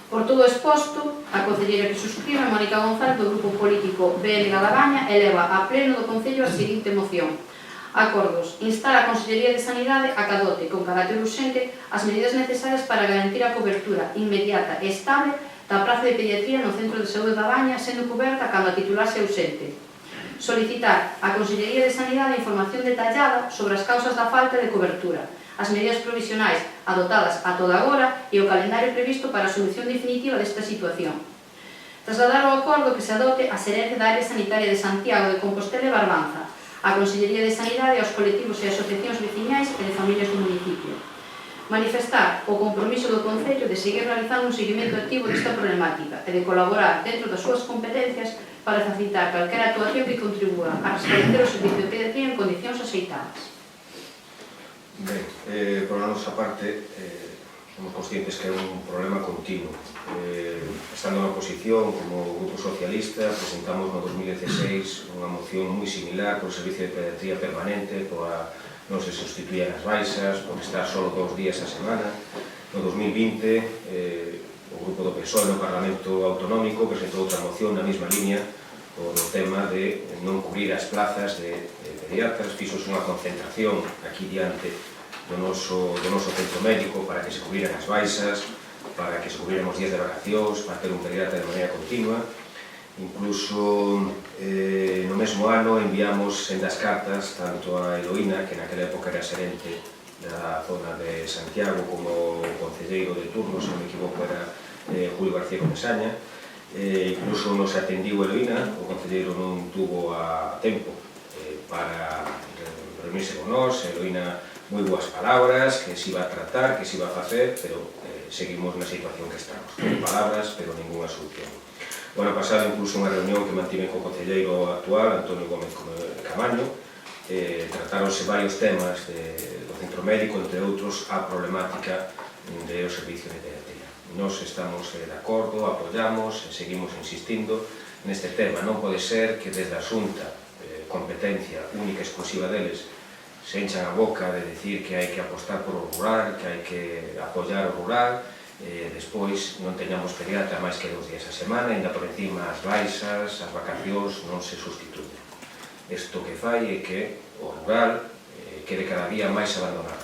Por todo o exposto, a concelleira que suscribe, Mónica González, do Grupo Político BNG da Baña, eleva a pleno do Concello a seguinte moción. Acordos. Instar a Consellería de Sanidade a que adote con carácter urxente as medidas necesarias para garantir a cobertura inmediata e estable da praza de pediatría no Centro de Saúde da Baña, sendo coberta cando a titular se ausente. Solicitar á Consellería de Sanidade información detallada sobre as causas da falta de cobertura, as medidas provisionais adotadas a toda agora e o calendario previsto para a solución definitiva desta situación. Trasladar o acordo que se adote a xerencia da área sanitaria de Santiago de Compostela e Barbanza, a Consellería de Sanidade, aos colectivos e asociacións veciñais e de familias do municipio. Manifestar o compromiso do Concello de seguir realizando un seguimento activo desta problemática e de colaborar dentro das súas competencias para facilitar calquera actuación que contribúa a restablecer o servicio de pediatría en condicións axeitadas. Ben, por a nosa parte, somos conscientes que é un problema continuo. Estando na oposición, como Grupo Socialista, presentamos no 2016 unha moción moi similar por servicio de pediatría permanente, pola non se sustituían as baixas, por estar só 2 días a semana. No 2020, o Grupo do PSOE no Parlamento Autonómico presentou outra moción na mesma línea o tema de non cubrir as plazas de pediatras. Fixos unha concentración aquí diante do noso centro médico para que se cubriran as baixas, para que se cubriran os días de vacacións, para ter un pediatra de maneira continua. Incluso no mesmo ano enviamos sendas cartas tanto a Eloína, que naquela época era xerente da zona de Santiago, como o concelleiro de turno, se non me equivoco era Julio García Comesaña. Incluso nos atendiu Eloína, o concelleiro non tuvo a tempo para reunirse con nós. Eloína, moi boas palabras, que se iba a tratar, que se iba a facer, pero seguimos na situación que estamos, con palabras, pero ninguna solución. O ano pasado, incluso unha reunión que mantive co concelleiro actual, Antonio Gómez Camaño, tratáronse varios temas do centro médico, entre outros a problemática do servicio de pediatría. Nos estamos de acordo, apoiamos e seguimos insistindo neste tema. Non pode ser que desde a Xunta, competencia única e exclusiva deles, se enchan a boca de decir que hai que apostar por o rural, que hai que apoiar o rural, despois non teñamos pediatra máis que 2 días a semana, ainda por encima as baixas, as vacacións non se sustituyen. Isto que fai é que o rural quede cada día máis abandonado.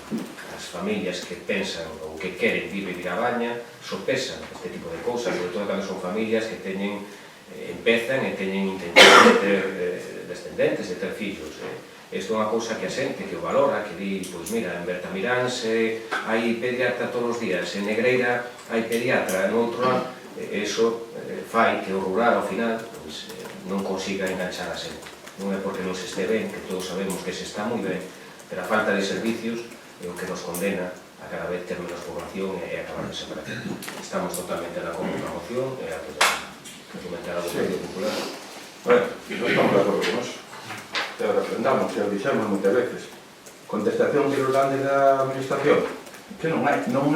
As familias que pensan ou que queren vivir a Baña sopesan este tipo de cousas, sobre todo cando son familias que empezan e teñen intención de ter descendentes, de ter fillos. Isto é unha cousa que a xente, que o valora, que di, pois mira, en Bertamiráns hai pediatra todos os días, en Negreira hai pediatra, en outro lado, iso fai que o rural, ao final, non consiga enganchar a xente. Non é porque non se este ben, que todos sabemos que se está moi ben, pero a falta de servicios é o que nos condena a cada vez ter menos población e acabar de separación. Estamos totalmente na moción e apoiamos. Comentar algo do Popular. Bueno, non estamos de acordo con eso. Te reprendamos, xa o dixemos moitas veces. Contestación virulante da administración, que non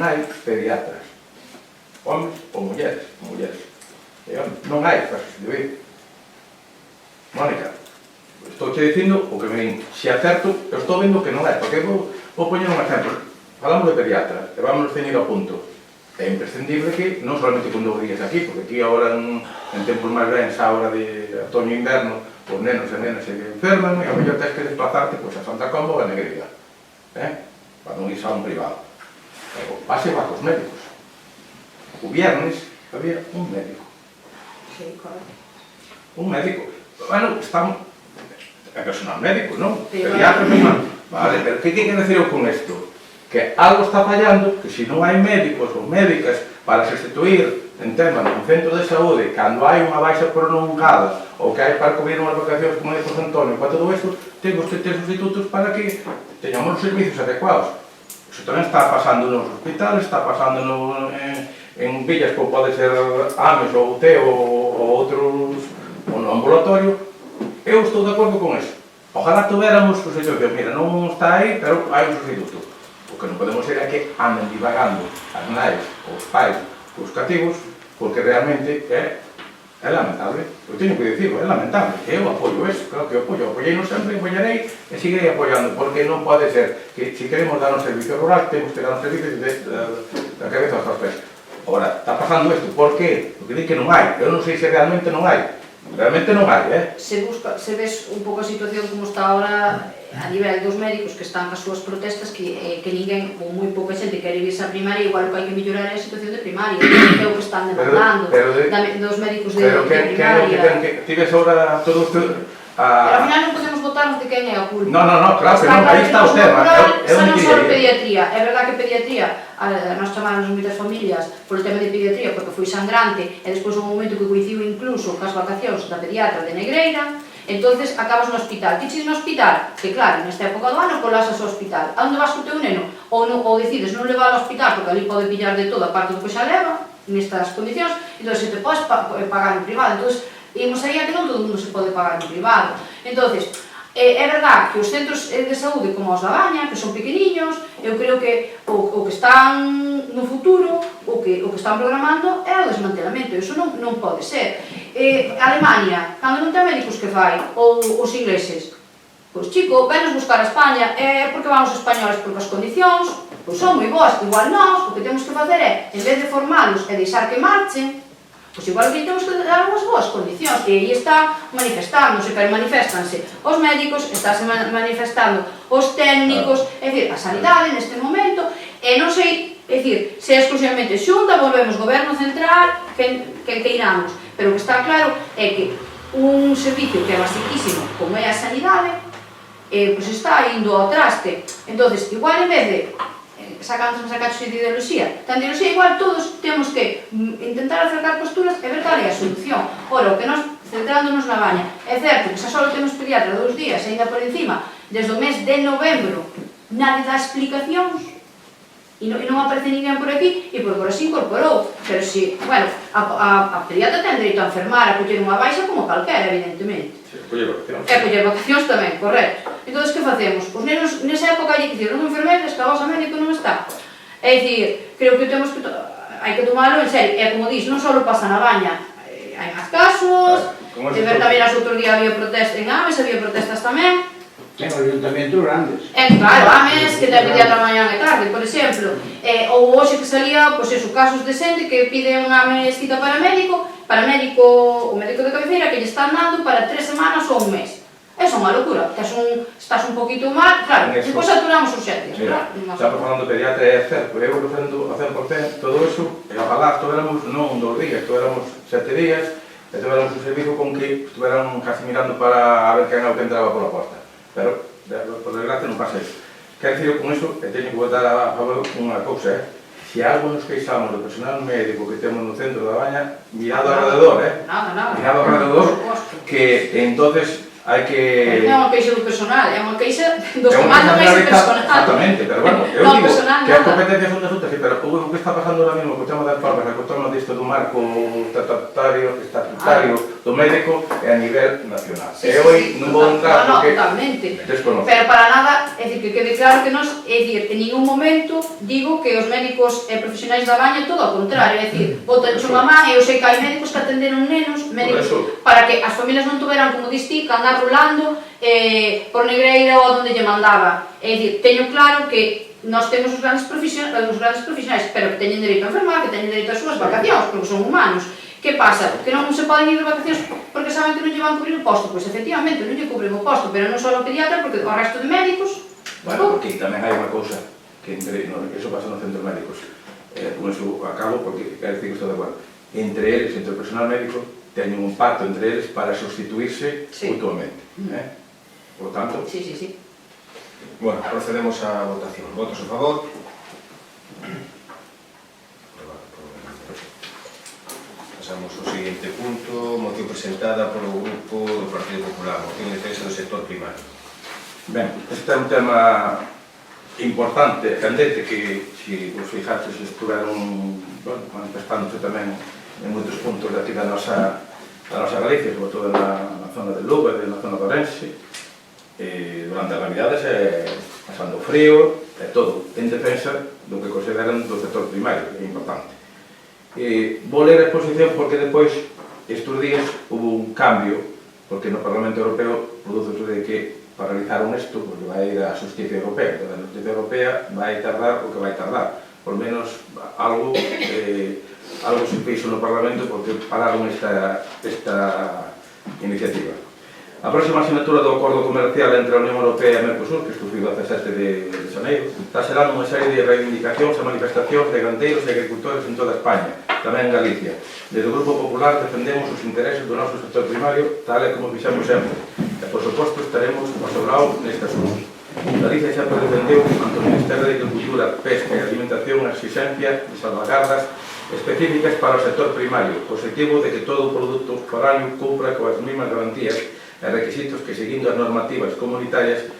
hai pediatras, homes ou mulleres, non hai para sustituir. Mónica, pois estou che dicindo o que me din. Se acerto, eu estou vendo que non é, porque vou poñer un exemplo. Falamos de pediatra, e vamos ceñir ao punto. É imprescindible que, non solamente cando días aquí, porque aquí agora en tempos máis bens, a hora de otoño e inverno, os nenos e nenas se enferman e a mellor tens que desplazarte a Santa Comba ou a Negreira, para non ir a un privado. Pase va cos médicos. O viernes había un médico. Sí, correcto. Un médico. Bueno, estamos... É personal médico, non? Pero Pediatra personal. Vale, pero que quero decir eu con isto? Que algo está fallando, que se non hai médicos ou médicas para sustituir en tema nun centro de saúde cando hai unha baixa prolongada ou que hai para cubrir unhas vacacións como dijo Antonio, para todo isto, temos que ter sustitutos para que teñamos os servicios adecuados. Iso tamén está pasando nos hospitales, está pasando en villas como pode ser AMES ou UTE ou outros, ou no ambulatorio. Eu estou de acordo con eso. Ojalá tuviéramos sustitutos. Mira, non está aí, pero hai un sustituto. O que non podemos ser é que anden divagando as nais, os pais, os cativos, porque realmente é lamentable. Eu teño que dicirlo, é lamentable. Eu apoio eso, claro que apoio. Apoiei sempre, apoiarei e seguirei apoiando, porque non pode ser que se queremos dar un servicio rural, temos que dar un servicio da cabeza aos pés. Agora, está pasando isto, por qué? Porque di que non hai. Eu non sei se realmente non hai. Realmente non hai, Se ves un pouco a situación como está ahora a nivel dos médicos que están cas súas protestas que ninguén, ou moi pouca xente quere irse a primaria, igual o que hai que mellorar é a situación de primaria, que é o que están demandando dos médicos de primaria. Pero ti ves ahora todo isto... Pero ao final non podemos votarnos de quen é a culpa. No, claro que non, aí está o tema. Xa non só pediatría, é verdad que pediatría, nós chamamos moitas familias polo tema de pediatría porque foi sangrante e despois un momento que coincidiu incluso cas vacacións da pediatra de Negreira, entonces acabas no hospital. Que chis no hospital? Que claro, nesta época do ano colapsas o hospital. A onde vas co teu neno? Ou decides non levar ao hospital porque ali pode pillar de todo a parte do que xa leva, nestas condicións, entón se te podes pagar en privado. Entón, imos aí a que non todo mundo se pode pagar en privado. Entón, é verdad que os centros de saúde como os da Baña, que son pequeniños, eu creo que o que están no futuro, o que están programando é o desmantelamento, iso non pode ser. Alemania, cando non ten médicos que fai, ou os ingleses, pois chico, venos buscar a España, porque van os españoles porque as condicións pois son moi boas, igual nós, o que temos que facer é, en vez de formalos e deixar que marchen, pois igual que temos que dar unhas boas condicións, e aí está manifestándose, pero manifestanse os médicos, estáse manifestando os técnicos, é dicir, a sanidade neste momento, e non sei, é dicir, se exclusivamente xunta, volvemos goberno central, quen queiramos, pero o que está claro é que un servicio que é basiquísimo, como é a sanidade, pois está indo ao traste. Entón, igual en vez de sacándonos a cachos de ideoloxía. Tan ideoloxía igual todos temos que intentar acercar posturas e ver cal é a solución. Ora, o que nos, centrándonos na Baña, é certo que xa só temos pediatra 2 días, e ainda por encima, desde o mes de novembro, nadie dá explicacións, e non aparece ninguén por aquí, e por se incorporou. Pero si, bueno, a pediatra ten dereito a enfermar, a coller unha baixa como calquera, evidentemente. E coller vacacións tamén, correcto. Entón, que facemos? Os nenos, nesa época, hai que dicir, non enfermeiras, que a vosa médico non está. É dicir, creo que temos que... hai que tomarlo en serio. E como dís, non só pasa na Baña, hai máis casos, de ver tamén as outro día había protestas en Ames, había protestas tamén. En ayuntamentos grandes. Claro, Ames, que ten pediatra mañá e tarde, por exemplo. Ou hoxe que salía, pois eso, casos de xente que pide unha cita para médico, o médico de cabeceira que lle están dando para 3 semanas ou un mes. Eso é unha locura, estás un poquito mal, claro, depois saturamos os xetes. Mira, estamos falando de pediatra e é certo, eu defendo a 100% todo eso, e ojalá estuéramos non 2 días, estuéramos 7 días, e tuéramos un servicio con que estuveran casi mirando para a ver quen é o que entraba pola porta. Pero, por desgracia, non pasa isso. Quero dicir con iso, e teño que botar a favor unha cousa, se algo nos queixamos do personal médico que temos no centro da Baña, mirado alrededor, mirado alrededor, que entonces hai que... Non é unha queixa do personal, é unha queixa dos que mandan ese personal. Exactamente, pero bueno, eu digo que as competencias son das outras, pero o que está pasando ahora mesmo co tema das formas, co tema disto do marco estatutario do médico e a nivel nacional. E hoy non vou entrar porque totalmente. desconozco. Pero para nada, é dicir, que quede claro que nos, é dicir, en ningún momento digo que os médicos e profesionais da baña, todo ao contrario, é dicir, botancho mamá, e eu sei que hai médicos que atenderon nenos, médicos, para que as familias non tuveran, como diste, que andar rulando por Negreira ou onde lle mandaba. É dicir, teño claro que nós temos os grandes profesionais, pero que teñen dereito a enfermar, que teñen dereito ás súas vacacións, porque son humanos. Que pasa? Que non se poden ir de vacacións porque saben que non lle van cubrir o posto? Pois efectivamente, non lle cubren o posto, pero non só o pediatra, porque o resto de médicos... Bueno, porque tamén hai unha cousa que eso pasa nos centros médicos. Con eso acabo, porque quero dicir que estou de acordo. Entre eles, entre o personal médico, teñen un pacto entre eles para sustituirse mutuamente. Por tanto... Sí. Bueno, procedemos á votación. Votos a favor? Pasamos ao seguinte punto, moción presentada polo Grupo do Partido Popular, moción de defensa do sector primario. Ben, este é un tema importante, candente, que, se vos fijaches, estuveron manifestándose tamén en moitos puntos de aquí da nosa Galicia, sobre todo na zona de Lugo e na zona de Ourense, durante as navidades, pasando frío, e todo, en defensa do que consideran do sector primario, que é importante. Vou ler a exposición porque depois, estes días, hubo un cambio, porque no Parlamento Europeo produce de que paralizaron isto, porque vai ir a Justicia Europea. A Justicia Europea vai tardar o que vai tardar. Por menos algo se fixo no Parlamento porque pararon esta iniciativa. A próxima asignatura do Acordo Comercial entre a Unión Europea e Mercosur, que estuvo o 17 de xaneiro, está xerando unha serie de reivindicacións e manifestacións de gandeiros e agricultores en toda España, tamén en Galicia. Desde o Grupo Popular defendemos os intereses do noso sector primario, tal e como fixemos sempre. E, por suposto, estaremos ao seu lado neste asunto. Galicia sempre defendeu, ante o Ministerio de Agricultura, Pesca e Alimentación, a exigencia de salvagardas específicas para o sector primario, o objetivo de que todo o produto foráneo cumpra coas mesmas garantías e requisitos que, seguindo as normativas comunitarias,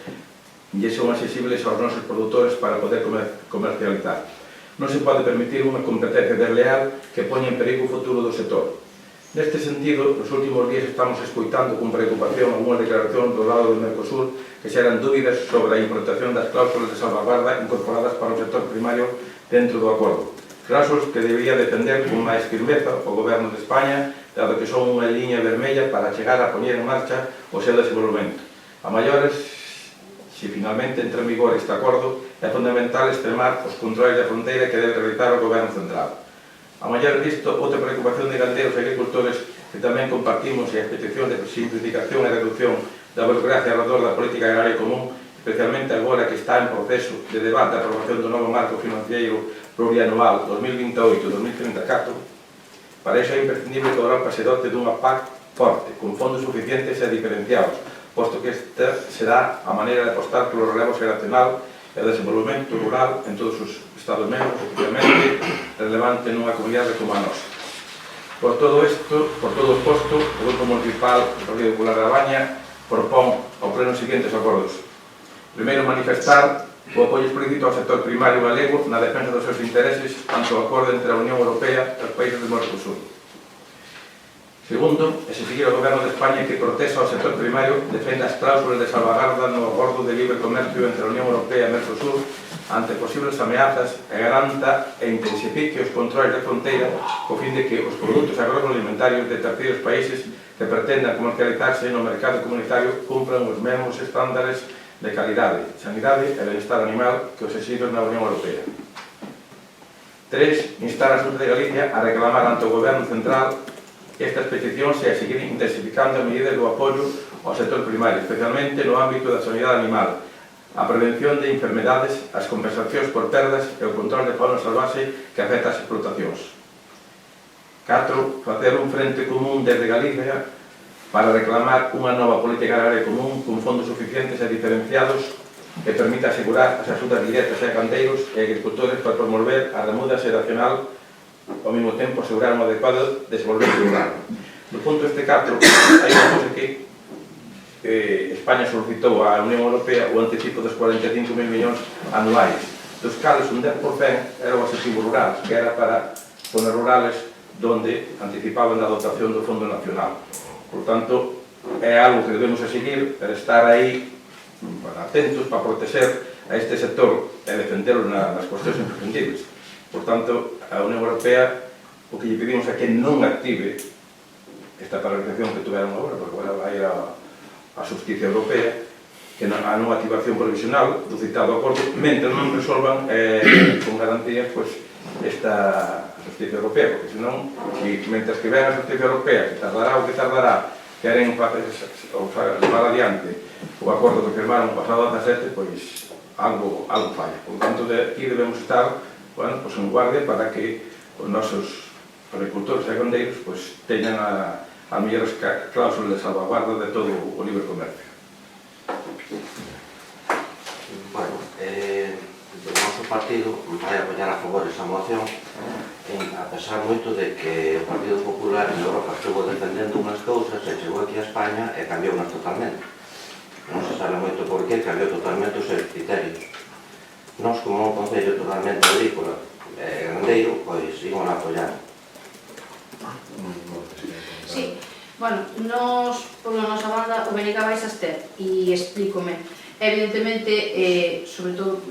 lle son accesibles aos nosos produtores para poder comercializar. Non se pode permitir unha competencia desleal que poña en perigo o futuro do sector. Neste sentido, nos últimos días estamos escoitando con preocupación algunhas declaracións do lado do Mercosur que xeran dúbidas sobre a implantación das cláusulas de salvaguarda incorporadas para o sector primario dentro do acordo. Cláusulas que debería defender con máis firmeza o Goberno de España, dado que son unha liña vermella para chegar a poñer en marcha o seu desenvolvemento. A maiores, se finalmente entra en vigor este acordo, é fundamental extremar os controles de fronteira que debe realizar o Goberno Central. A maior disto, outra preocupación de gandeiros e agricultores que tamén compartimos e a petición de simplificación e reducción da burocracia alrededor da política agraria común, especialmente agora que está en proceso de debate a aprobación do novo marco financiero plurianual 2028-2034, para iso é imprescindible que Europa se dote dunha PAC forte, con fondos suficientes e diferenciados, posto que esta será a maneira de apostar polo relevo xeracional e o desenvolvemento rural en todos os Estados membros, especialmente relevante nunha comunidade como a nosa. Por todo isto, por todo o exposto, o Grupo Municipal do Partido Popular da Baña propón ao pleno os seguintes acordos. Primeiro, manifestar o apoio explícito ao sector primario galego na defensa dos seus intereses ante o acordo entre a Unión Europea e os países do Mercosur. Segundo, exigir ao Goberno de España que proteja o sector primario, defenda as cláusulas de salvaguarda no acordo de libre comercio entre a Unión Europea e Mercosur ante posibles ameazas e garanta e intensifique os controles de fronteira co fin de que os produtos agroalimentarios de terceiros países que pretendan comercializarse no mercado comunitario cumpran os mesmos estándares de calidade, sanidade e benestar animal que os exigidos na Unión Europea. 3. Instar a Xunta de Galicia a reclamar ante o Goberno Central estas peticións e a seguir intensificando as medidas do apoio ao sector primario, especialmente no ámbito da sanidade animal, a prevención de enfermedades, as compensacións por perdas e o control de fauna salvaxe que afecta as explotacións. 4. Facer un frente común desde Galicia para reclamar unha nova política agraria común con fondos suficientes e diferenciados que permita asegurar as axudas directas a gandeiros e agricultores para promover a remuda xeracional ao mesmo tempo asegurar un adecuado desenvolvemento rural. No punto este 4, hai unha cosa que España solicitou á Unión Europea o anticipo dos 45.000 millóns anuais, dos cales un 10% era o objetivo rural, que era para zonas rurales donde anticipaban a dotación do Fondo Nacional. Por tanto, é algo que debemos a seguir para estar aí atentos para proteger a este sector e defenderlo nas cuestións imprescindibles. Por tanto, a Unión Europea o que lle pedimos é que non active esta paralización que tuveron agora, porque agora vai a Justicia Europea, que a non activación provisional do citado acordo, mentre non resolvan con garantías esta Justicia Europea, porque senón, mentre que ven a Justicia Europea, que tardará o que tardará, queren para adiante o acordo que firmaron o pasado 17, pois algo falla. Por tanto, aquí debemos estar en guardia para que os nosos agricultores e gandeiros teñan as mellores cláusulas de salvaguarda de todo o libre comercio. Bueno, o noso partido vai apoiar a favor esa moción, a pesar moito de que o Partido Popular en Europa estuvo defendendo unhas cousas e chegou aquí a España e cambiounas totalmente. Non se sabe moito por qué cambiou totalmente os seus criterios. Nós, como un concello totalmente agrícola e gandeiro, pois ímos a apoiar. Sí, bueno, nos, pola nosa banda, o BNK vais a ter, e explícome. Evidentemente, sobre todo,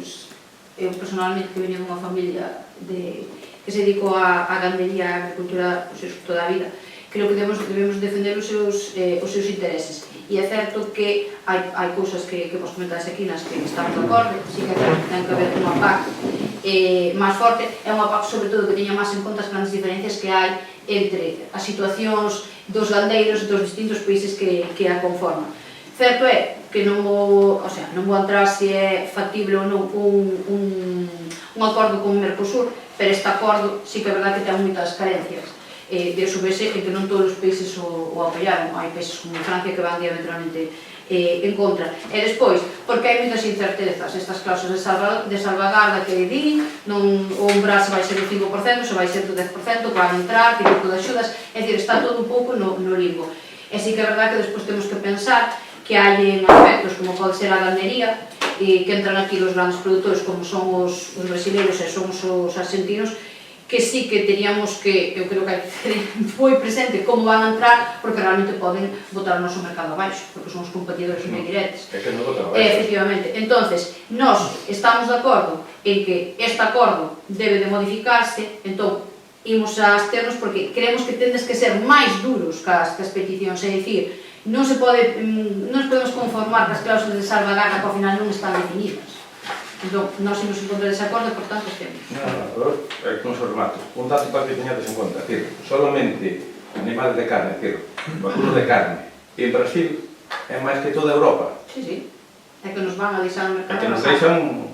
eu personalmente que veño dunha familia que se dedicou a gandería e a agricultura toda a vida, creo que debemos defender os seus intereses. E é certo que hai cousas que vos comentáis aquí nas que estamos de acordo, si que ten que haber unha PAC máis forte, é unha PAC sobre todo que teña máis en conta as grandes diferencias que hai entre as situacións dos gandeiros dos distintos países que a conforman. Certo é que non vou entrar se é factible ou non un acordo con o Mercosur, pero este acordo sí que é verdade que ten moitas carencias. De iso vese en que non todos os países o apoiaron, hai países como Francia que van diametralmente en contra. E despois, porque hai moitas incertezas, estas cláusulas de salvaguarda que din, o umbral se vai ser do 5%, se vai ser do 10%, que van entrar, que tipo de axudas, é dicir, está todo un pouco no limbo. E sí que é verdade que despois temos que pensar que hai aspectos como pode ser a gandería, que entran aquí os grandes produtores como son os brasileiros e son os argentinos, que sí que teríamos que, eu creo que hai que ter moi presente como van a entrar, porque realmente poden botar o noso mercado abaixo, porque son os competidores moi directos. É que non botan abaixo. Efectivamente. Entonces, nós estamos de acordo en que este acordo debe de modificarse, entón, imos a absternos porque creemos que tendes que ser máis duros que as peticións, é dicir, non nos podemos conformar que as cláusulas de salvaguarda que ao final non están definidas. Entón, nós imos en contra dese acordo, por tanto, estemos. É que non se remato. Un dato para que teñades en conta, solamente animales de carne, vacunos de carne, e en Brasil é máis que toda Europa. Sí. É que nos van a deixar no mercado. É que nos deixan...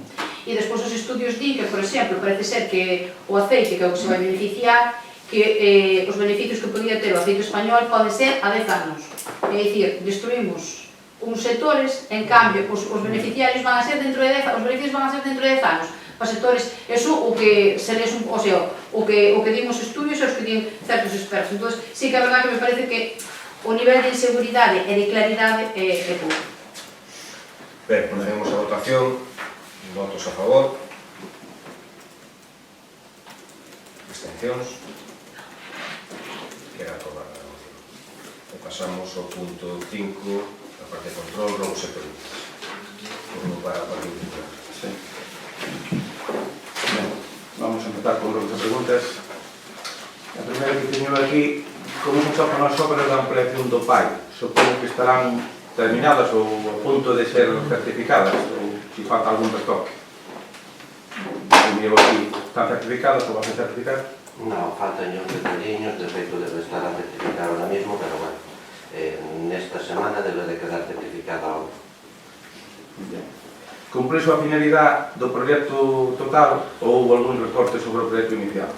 E despois os estudios din que, por exemplo, parece ser que o aceite que é o que se vai beneficiar, que os beneficios que podía ter o aceite español pode ser a 10 anos. É dicir, destruímos uns sectores, en cambio, os beneficiarios van a ser dentro de 10 anos, os beneficios van a ser dentro de 10 anos. Os sectores, eso o que se les, o sea, o que dimos estudios e os que din certos expertos. Entón, sí que é verdade que me parece que o nivel de inseguridade e de claridade é pouco. Ben, procedemos a votación. Votos a favor. Abstencións. Queda aprobada a moción. E pasamos ao punto 5. A parte de control, robos e preguntas. Turno para o Partido Popular. Sí. Vamos a empezar con robos e preguntas. A primeira que teño aquí, como se tocan as obras da ampliación do PAI? Supongo que estarán terminadas ou a punto de ser certificadas, ou se falta algún retoque. Eu miro aquí, están certificadas ou van a certificar? Non, faltan os detalliños, de feito debe estar a certificar ahora mismo, pero bueno, nesta semana debe de quedar certificada a obra. Cumpre a finalidade do proxecto total ou houve algún recorte sobre o proxecto inicial?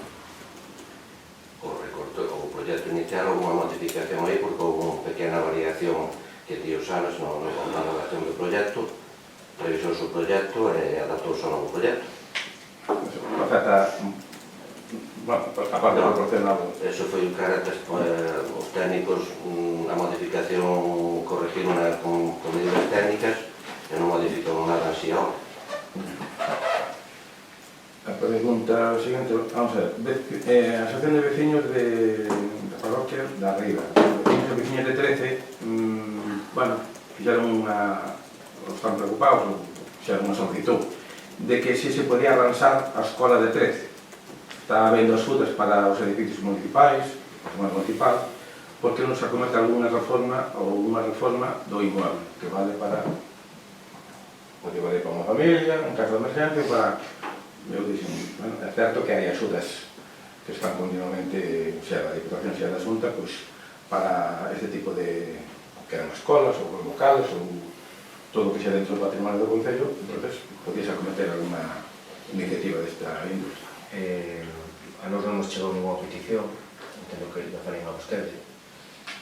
O proxecto inicial houve unha modificación aí porque houve unha pequena variación que ti o sabes na elaboración do proxecto, revisou o proxecto e adaptouse ao novo proxecto. Afecta, a parte proporcional. Eso foi o carácter, os técnicos, a modificación corregiron con medidas técnicas e non modificou nada así a obra. A pregunta seguinte, vamos a ver, a Asociación de Veciños da Parroquia da Riba, as veciñas de 13, bueno, están preocupados, ou fixeron unha solicitud de que se podía arranxar a escola de 13. Está habendo axudas para os edificios municipais, o comercio municipal, porque non se acomete alguna reforma ou unha reforma do inmueble, que vale para unha familia, un caso de emergencia, para... Eu dixen, bueno, é certo que hai axudas que están continuamente, xa da Diputación, xa da Xunta, pois, para este tipo de... que eran escolas, ou locales, ou todo o que xa dentro do patrimonio do Concello, entonces, podíase acometer alguna iniciativa desta índole. A nós non nos chegou ninguna petición, entendo que ya falei a vostede.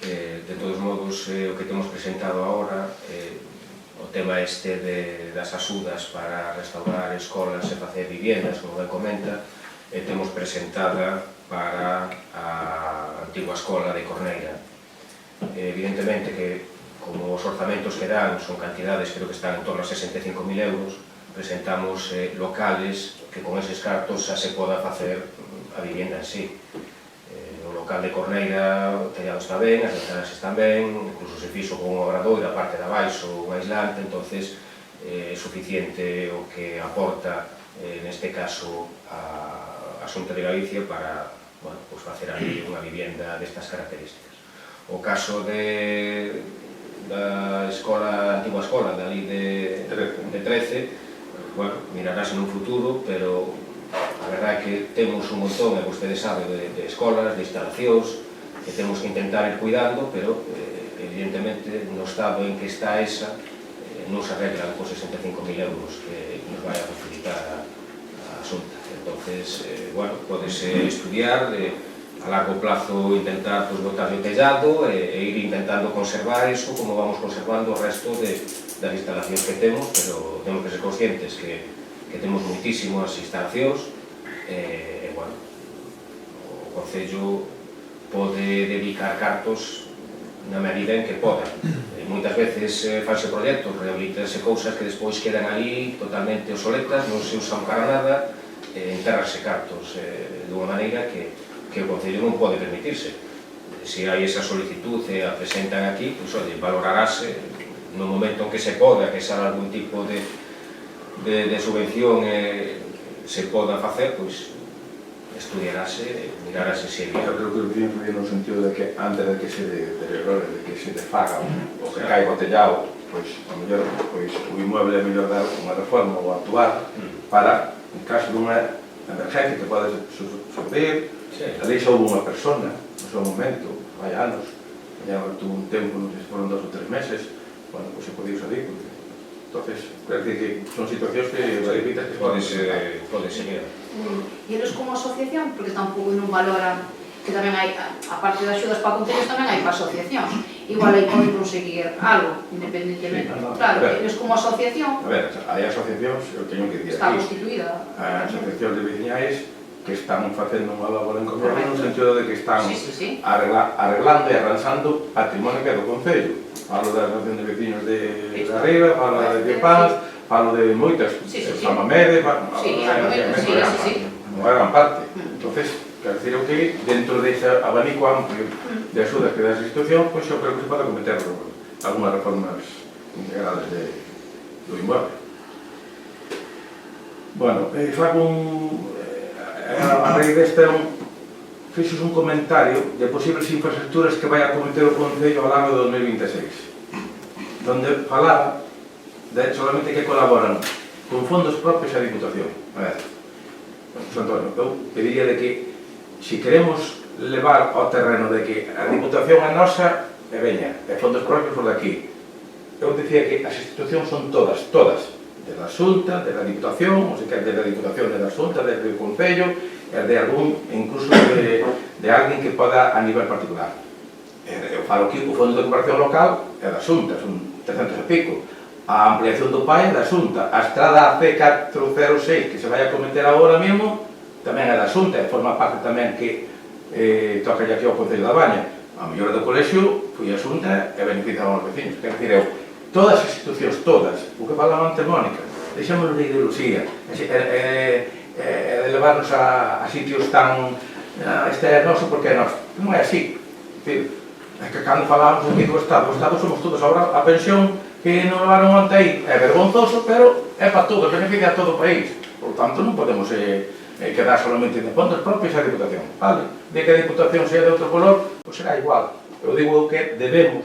De todos modos, o que temos presentado agora, o tema este das axudas para restaurar escolas e facer viviendas, como ben comenta, temos presentada para a antigua escola de Corneira. Evidentemente que, como os orzamentos que dan son cantidades, creo que están en torno a 65.000 euros, presentamos locales que con eses cartos xa se poda facer a vivienda en sí. O local de Corneira, o tellado está ben, as ventanas están ben, incluso se fixo con un obradoiro, a parte de abaixo, un aislante, entonces é suficiente o que aporta, neste caso, a Xunta de Galicia para facer ali unha vivienda destas características. O caso da antigua escola, dali de 13, mirarase nun futuro, pero a verdade é que temos un montón, e vostede sabe, de escolas, de instalacións, que temos que intentar ir cuidando, pero evidentemente no estado en que está esa, non se arreglan con 65.000 euros que nos vai a facilitar a Xunta. Entonces, podese estudiar, a largo plazo intentar botar o tellado e ir intentando conservar iso como vamos conservando o resto das instalacións que temos, pero temos que ser conscientes que temos moitísimas instalacións e, o Concello pode dedicar cartos na medida en que poda. Moitas veces fanse proxectos, rehabilitarse cousas que despois quedan ali totalmente obsoletas, non se usan para nada, enterrarse cartos de unha maneira que o Concello non pode permitirse. Se hai esa solicitud e a presentan aquí, valorarase no momento en que se poda, que xa algún tipo de subvención se poda facer, estudiarase, mirarase se... Eu creo que o veciño no sentido de que antes de que se deteriore, de que se desfaga o que caiga o tellado, a mellor o inmueble é mellor dar unha reforma ou actuar para, en caso dunha emergencia que pode sufrir, a deixa houve unha persona no seu momento, vai anos, tuvo un tempo, non sei se foron 2 ou 3 meses, se podía salir, entonces, quero dicir que son situacións que verifican que pode ser. E eles como asociación, porque tampouco non valoran que tamén hai, a parte das axudas para concellos tamén hai para asociacións, igual aí poden conseguir algo, independentemente. Claro, eles como asociación... A ver, hai asociacións, eu teño que dicir aquí, está constituída. Asociacións de veciñais que están facendo unha labor en Concello no sentido de que están arreglando e arranxando patrimonio que é do Concello. Falo da asociación de veciños de Arriba, falo de Paz, falo de moitas, Samamede, unha gran parte. Entonces, quero dicir que dentro dese abanico amplio de axudas que dá esa institución, eu creo que se pode cometer algunhas reformas integrales do inmueble. Bueno, a raíz desta fixos un comentario de posibles infraestructuras que vai a cometer o Concello ao largo de 2026, donde falaba solamente que colaboran con fondos propios a Diputación. A ver, José Antonio, eu pediría de que, se queremos levar ao terreno de que a Diputación é nosa, e veña, e fondos propios por daqui, eu dicía que as institucións son todas, de la Xunta, de la Diputación, ou se quer de la Diputación, de la Xunta, de Concello, e de algún, incluso de alguén que poda a nivel particular. Eu falo aquí, o Fondo de Cooperación Local é da Xunta, son 300 e pico. A ampliación do PAI é da Xunta. A estrada AC406, que se vai a cometer agora mesmo, tamén é da Xunta, e forma parte tamén que toca aquí ao Concello da Baña. A mellora do colexio foi a Xunta e beneficiaban os vecinos. Quer dizer, todas as institucións, todas, o que falaban antes Mónica, deixámonos de ideoloxía, de levarnos a sitios tan este é noso porque é noso. Non é así. É que cando falamos aquí do Estado somos todos. Agora a pensión que nos levaron onte aí é vergonzoso, pero é para todos, beneficia a todo o país. Por tanto, non podemos quedar solamente de fondos propios a Diputación. Vale, de que a Diputación sea de outro color, pois será igual. Eu digo que debemos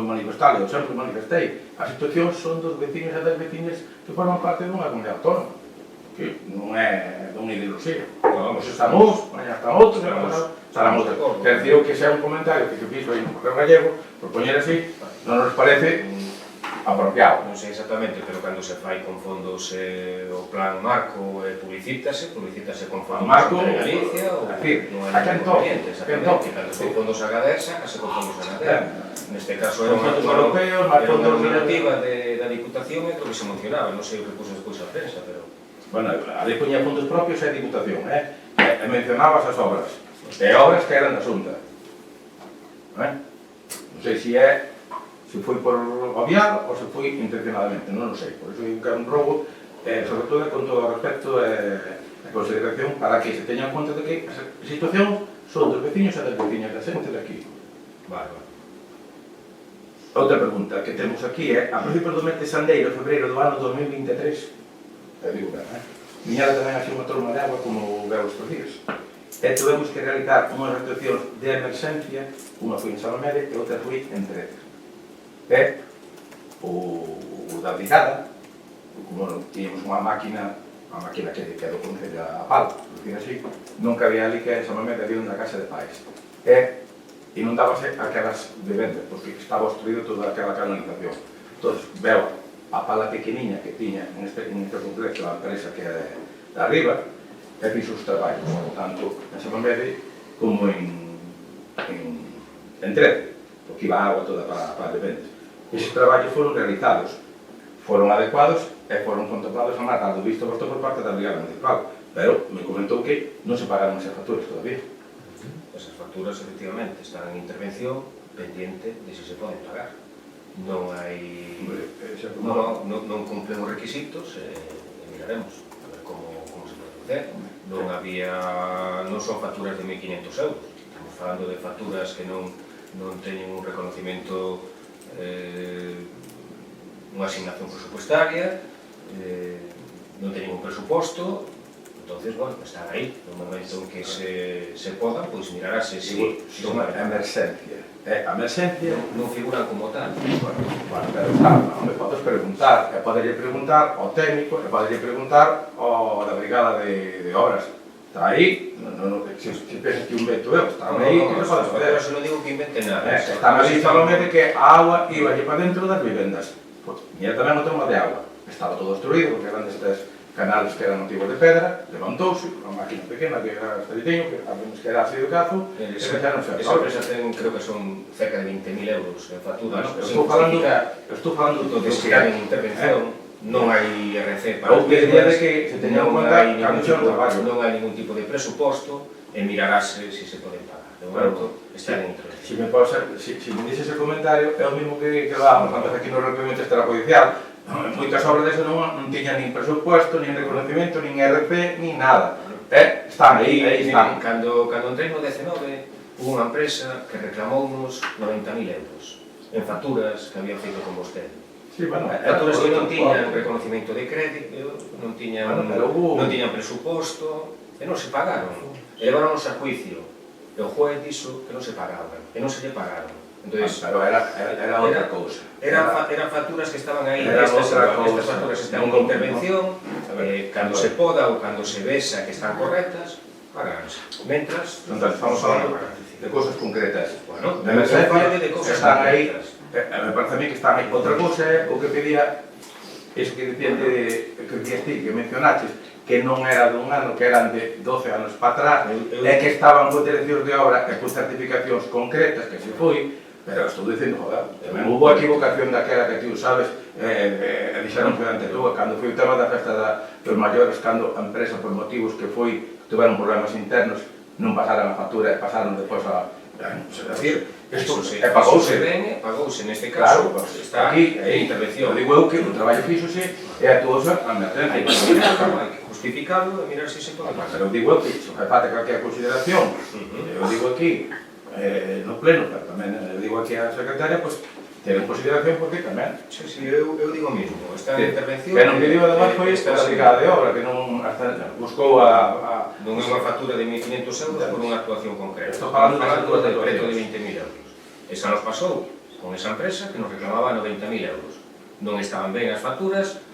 manifestar, eu sempre manifestei, as situacións son dos veciños e das veciñas que forman parte dunha comunidade autónoma, que non é dunha ideoloxía. Vamos, están uns, mañá están outros, estarán outros. Quer dizer, que xa un comentario que fixo aí no Correo Gallego, por poñer así, non nos parece apropiado. Non sei exactamente, pero cando se fai con fondos o plan marco publicítase con fondos marco, de Galicia ou non hai ningún cliente, exactamente. Cando se con fondos AGADER, sácase con fondos AGADER. Neste caso era unha normativa da Diputación e que se mencionaba, non sei o que puso despois a prensa, pero... Bueno, a lei poñía fondos propios e a Diputación, e mencionabas as obras, e obras que eran da Xunta. Non sei se foi por obviar ou se foi intencionadamente, non o sei. Por iso digo que é un robo, sobre todo con todo o respecto e consideración para que se teña en conta de que as situacións son dos veciños e das veciñas da xente de aquí. Vale. Outra pregunta que temos aquí é, a principios do mes de xandeiro, febreiro do ano 2023, digo, viñera tamén así unha torma de agua como veo estes días, e tuvemos que realizar unhas actuacións de emerxencia, unha foi en Salomede e outra foi en Trece. E o da brigada, como tiñamos unha máquina que do Concello a palo, por decir así, non cabía ali que en Salomede había unha casa de pais. E inundábase aquelas vivendas, porque estaba obstruído toda aquela canalización. Entón, veo a pala pequeniña que tiña en este complejo a empresa que é de arriba, e fixo os traballos, tanto en Salomede como en Trece, porque iba agua toda para as vivendas. Eses traballos foron realizados, foron adecuados e foron contemplados a marcado visto por parte da Brigada Municipal, pero me comentou que non se pagaron esas facturas todavía. Esas facturas, efectivamente, están en intervención pendiente de se poden pagar. Non hai... Non cumplen os requisitos e miraremos a ver como se pode facer. Non son facturas de 1.500 euros, estamos falando de facturas que non teñen un reconocimiento, unha asignación presupuestaria, non teñen un presuposto. Entonces, bueno, están aí, no momento en que se poda, pois mirarase se son a emerxencia. A emerxencia non figuran como tal. Bueno, pero está, non me podes preguntar, e poderlle preguntar ao técnico, e poderlle preguntar ao da Brigada de Obras. Está aí, se pensas que un veto eu, están aí, que se pode fazer. Eu non digo que invente nada. Están aí solamente que a agua iba allí para dentro das vivendas. Mira tamén o tema de agua. Estaba todo destruído, porque eran destes canales que eran antigos de pedra, levantouse, unha máquina pequena que era estadiño, que abrimos que era así de cazo, e empezaron a ser. Esa empresa ten, creo que son cerca de 20.000 euros en facturas. Estou falando de que hai intervención, non hai IRC para ou que día de que se teña en conta cando xa no traballo. Non hai ningún tipo de presuposto e mirarase se se poden pagar. De momento, está en intervención. Se me dices ese comentario, é o mismo que dábamos antes aquí no requerimento extrajudicial. Moitas obras desas non tiñan nin presupuesto, nin reconocimiento, nin RP, nin nada. Están aí están. Cando entrei no 19, hubo unha empresa que reclamounos 90.000 euros en facturas que había feito con vostede. Sí, bueno, facturas que non tiñan reconocimiento de crédito, non tiñan presuposto, e non se pagaron. Elevaronos a juicio, e o juez dixo que non se pagaban, e non se lle pagaron. Pero era outra cousa. Eran facturas que estaban aí, estas facturas están en intervención, cando se poda ou cando se vesa que están correctas, paganse. Mentras, estamos falando de cousas concretas. Bueno, de cousas concretas. Me parece a mí que están aí. Outra cousa é o que pedía, iso que dicías ti, que mencionaches, que non era dun ano, que eran de 12 anos para atrás, e que estaban con direccións de obra e con certificacións concretas, que se foi. Pero estou dicindo, joder, tamén hubo a equivocación daquela que ti sabes, e dixeron que ante tú, cando foi o tema da festa dos maiores, cando a empresa, por motivos que tuveron problemas internos, non pasaron a factura e pasaron depois a... É dicir, isto pagouse neste caso, está aquí en intervención. Digo eu que o traballo fíxose e actuouse a emergencia. Hai que justificalo e mirar se se pode pagar. Pero digo eu que, se fai falta calquera consideración, eu digo aquí, no pleno, pero tamén digo aquí a secretaria, pois, ter en consideración porque tamén. Sí, eu digo mesmo, esta intervención... Que non pediu además foi esta brigada de obra, que non buscou Non é unha factura de 1.500 euros por unha actuación concreta. Estou falando de preto de 20.000 euros. Esa nos pasou con esa empresa que nos reclamaba 90.000 euros. Non estaban ben as facturas,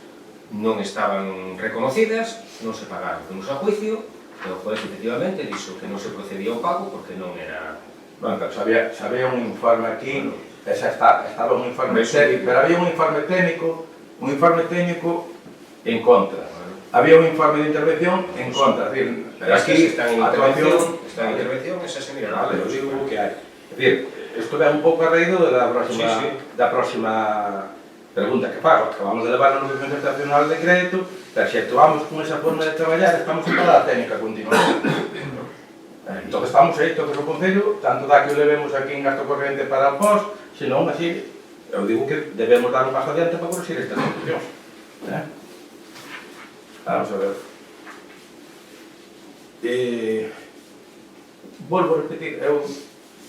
non estaban reconocidas, non se pagaron. Fuimos a juicio, e o juez efectivamente dixo que non se procedía ao pago porque non era... Bueno, pero sabía un informe aquí, estaba un informe técnico, pero había un informe técnico en contra. Había un informe de intervención en contra, es decir, Pero aquí está en actuación, intervención, esa se mira. vale, eu digo que hai. Es decir, isto é un pouco arreído da próxima pregunta que fago. Acabamos de levar a negociación estacional de crédito, pero se actuamos con esa forma de traballar, estamos en parada técnica continuada. Entón estamos aí, todos o Concello, tanto dá que o levemos aquí en gasto corrente para o POS, senón así, eu digo que debemos dar un paso adiante para corregir estas situacións. Vamos a ver. Volvo a repetir,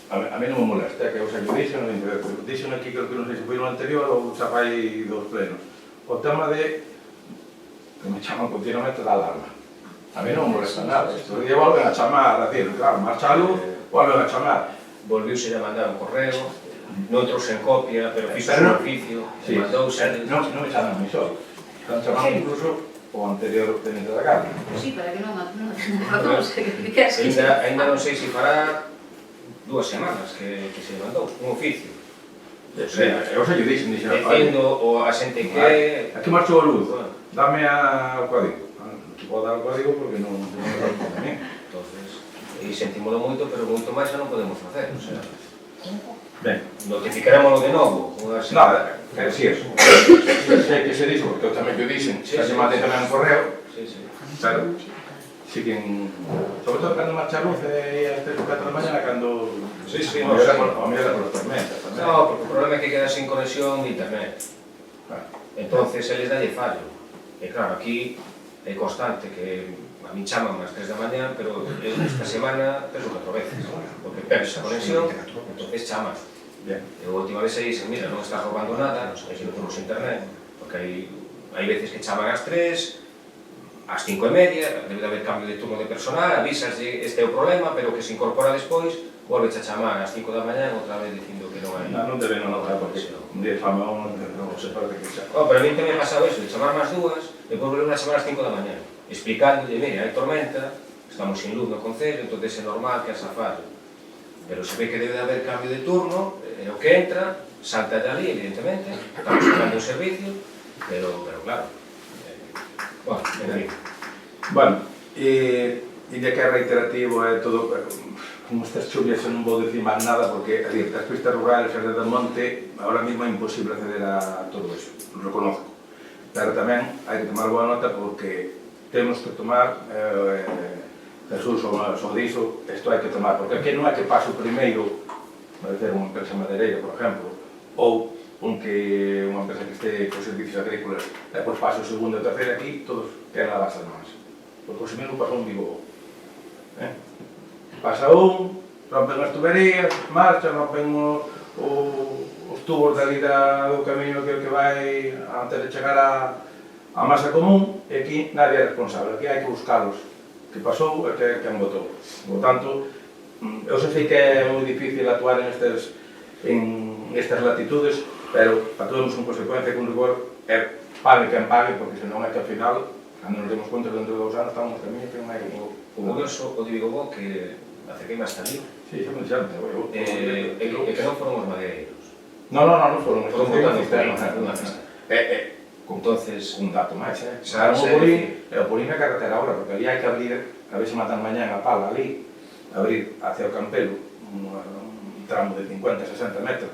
a mí non me molesta, que eu xa dixen, dixen aquí, creo que non sei se foi no anterior ou xa fai dos plenos, o tema de que me chaman continuamente da alarma. A mí non me molesta nada, estes días volven a chamar, a decir, claro, marcha a luz, volven a chamar. Volviuse a mandar un correo, non trouxe en copia, pero fixo un oficio, Sí, mandouse... non me chaman a mí só, están chamando incluso o anterior teniente da Cámara. Sí, para que non matamos, que queres que... Ainda non sei se fará 2 semanas que se mandou un oficio. O sea, eu xa lle dixen, dicindo o a xente que... aquí marchou a luz, dame o código. Non vou dar o código porque non me dá conta a mí. Entonces, sentímoslo moito, pero moito máis xa non podemos facer, o sea... Ben, notificarémoslo de novo. nada, pero si eso. Sei que se dixo, porque eu tamén que o dixen, xa se mandei tamén un correo, pero siguen... Sobre todo cando marcha a luz e as 3 ou 4 da mañana, cando... no, a mellor por as tormentas tamén. No, porque o problema é que queda sin conexión de internet. Entonces, eles dalle fallo. E claro, aquí é constante que a min chaman ás 3 da mañá, pero eu esta semana 3 ou 4 veces, porque perdes a conexión, entonces chamas. Bien. E a última vez se dicen, mira, non estás roubando nada, é que non temos internet, porque hai veces que chaman ás 3, ás 5:30, debe de haber cambio de turno de personal, avisas de este é o problema, pero que se incorpora despois, volves a chamar ás 5 da mañá, outra vez dicindo que non hai... Non debe non notar, porque un día fama non se parece que xa. Pero a mí tamén pasaba eso, de chamar máis 2, depois volver a chamar ás 5 da mañá, explicándolle, mira, hai tormenta, estamos sin luz no Concello, entón é normal que asa fallo. Pero se ve que debe de haber cambio de turno, é o que entra, salta de ali, evidentemente, estamos sacando un servicio, pero claro, bueno, en fin. Bueno, e ya que é reiterativo é todo, con estas chuvias non vou decir máis nada porque as pistas rurales, as de monte, ahora mismo é imposible acceder a todo eso, lo reconozco. Pero tamén hai que tomar boa nota porque temos que tomar, Jesús o dixo, isto hai que tomar, porque aquí non é que pase o primeiro, vai ser unha empresa madeireira, por exemplo, ou unha empresa que este con servicios agrícolas, depois pase o segundo e o terceiro, aquí todos quedan a base de mans. Porque o mesmo pasou un Vigo. Pasa un, rompen as tuberías, marchan, rompen os tubos dali do camiño que vai antes de chegar a masa común, e aquí nadie é responsable, aquí hai que buscalos. Que pasou e que botou. Por tanto, eu sei que é moi difícil actuar en estas latitudes, pero actuemos con consecuencia, con rigor, é pague quen pague, porque senón é que ao final, cando nos demos conta dentro de 2 anos, estamos no camiño que non hai como... O curioso, o de Vigo que acerquei hasta ali, Sí, xa me dixante, e que non foron os madeireiros. Non foron, Foron botando unha cesta. Entonces, un dato máis, xa o Polín é carretera ahora, porque ali hai que abrir, a ver se matan mañán a pala ali, abrir hacia o Campelo, un tramo de 50-60 metros,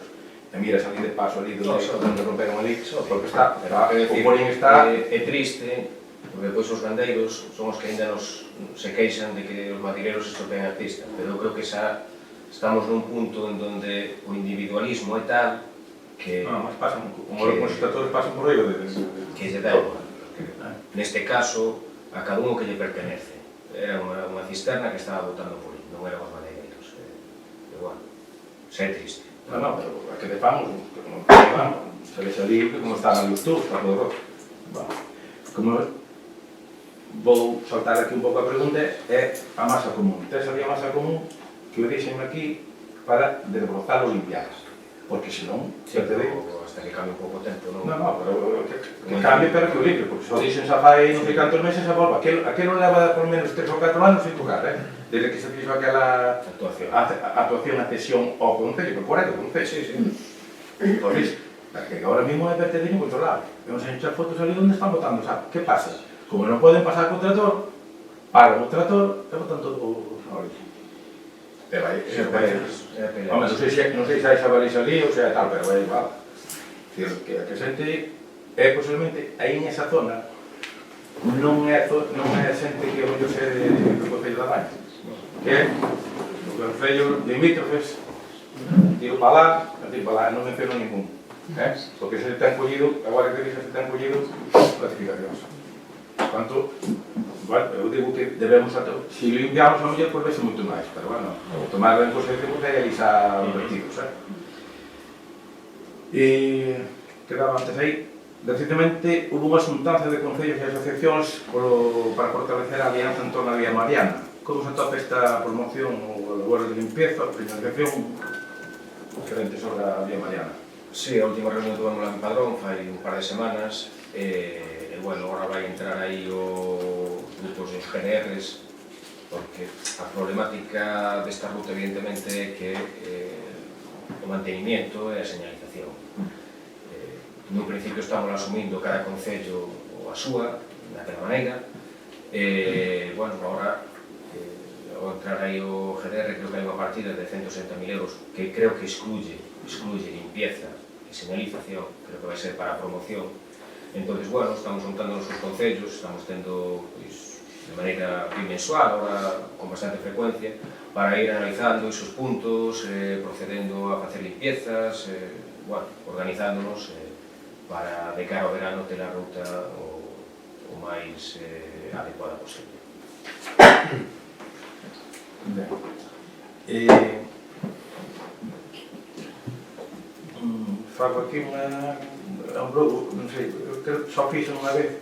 e miras ali de paso ali donde romperon ali, porque está, o Polín está... É triste, porque depois os gandeiros son os que ainda se queixan de que os madeireiros estropean a pista, pero eu creo que xa estamos nun punto en donde o individualismo é tal que... Non, mas pasan, como os extractores pasan por aí, que lle dá igual. Neste caso, a cada un que lle pertenece. Era unha cisterna que estaba botando por aí, non eran os madeireiros. Igual. é triste. No, pero a que sepamos, como que vamos, se vexe ali como están ali os tubos, está todo roto. Bueno, como vou saltar aquí un pouco a pregunta, é a masa común. Tes ali a masa común que o dixen aquí para desbrozar ou limpialas. Porque senón, Sí, xa te digo, hasta que cambie un pouco o tempo, non? no, pero que cambie pero que o limpie, porque só dixen xa fai non sei cantos meses a volva. Aquilo leva por menos 3 ou 4 anos sin tocar, desde que se fixo aquela actuación a cesión ao Concello, que por aí do Concello. Sí, sí. Por iso, que agora mismo é vertedinho por outro lado. Vamos a echar fotos ali onde están botando, sabe? Que pasa? Como non poden pasar co trator, paran o trator e botan todo o origen. Pero aí, home, non sei se hai xabalís ali ou se é tal, pero é igual. Que a que xente é posiblemente aí en esa zona non é xente que o mellor se do Concello da Baña, que é o Concello limítrofes, digo para lá, non menciono ningún, porque se ten collido, agora que dixo se ten collido clasificacións. Portanto, bueno, eu digo que debemos, se limpiamos a mellor, pois vese moito máis, pero bueno, tomar en consideración que hai ali xa vertidos, E quedaba antes aí, recientemente hubo unha xuntanza de concellos e asociacións para fortalecer a alianza en torno a Vía Mariana. Como se atopa esta promoción ou labor de limpieza, ou financiación diferente sobre a Vía Mariana? Sí, a última reunión tuvemos lá en Padrón, fai un par de semanas, e bueno, agora vai entrar aí os grupos dos GNRs, porque a problemática desta ruta evidentemente é que o mantenimiento e a señalización. Nun principio estamos asumindo cada concello a súa, daquela maneira, e, bueno, agora ao entrar aí o GDR creo que hai unha partida de 160.000 euros que creo que excluye limpieza e señalización, creo que vai ser para a promoción. Entón, bueno, estamos juntando os concellos, estamos tendo pois, de maneira bimensual, agora con bastante frecuencia, para ir analizando esos puntos, procedendo a facer limpiezas, bueno, organizándonos para de cara ao verano ter a ruta o máis adecuada posible. Fago aquí un blogo, non sei, eu creo que só fixo unha vez